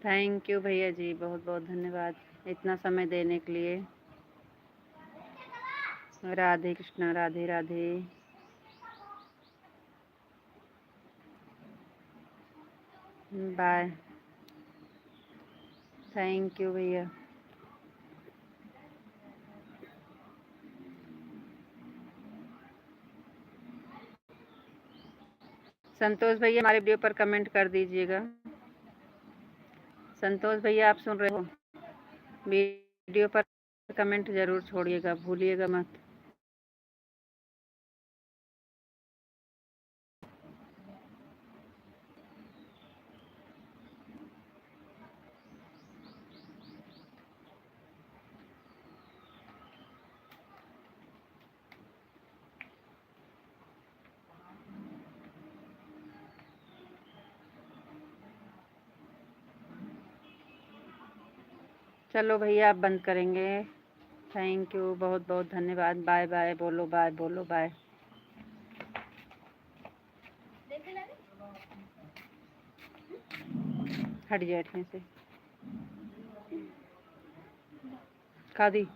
थैंक यू भैया जी, बहुत बहुत धन्यवाद इतना समय देने के लिए। Radhe Krishna, Radhe Radhe. Bye. Thank you भैया। संतोष भैया हमारे वीडियो पर कमेंट कर दीजिएगा। संतोष भैया आप सुन रहे हो? वीडियो पर कमेंट ज़रूर छोड़िएगा, भूलिएगा मत। चलो भैया आप बंद करेंगे। थैंक यू, बहुत बहुत धन्यवाद। बाय बाय बोलो, बाय बोलो, बाय। हट जाए से खा दी।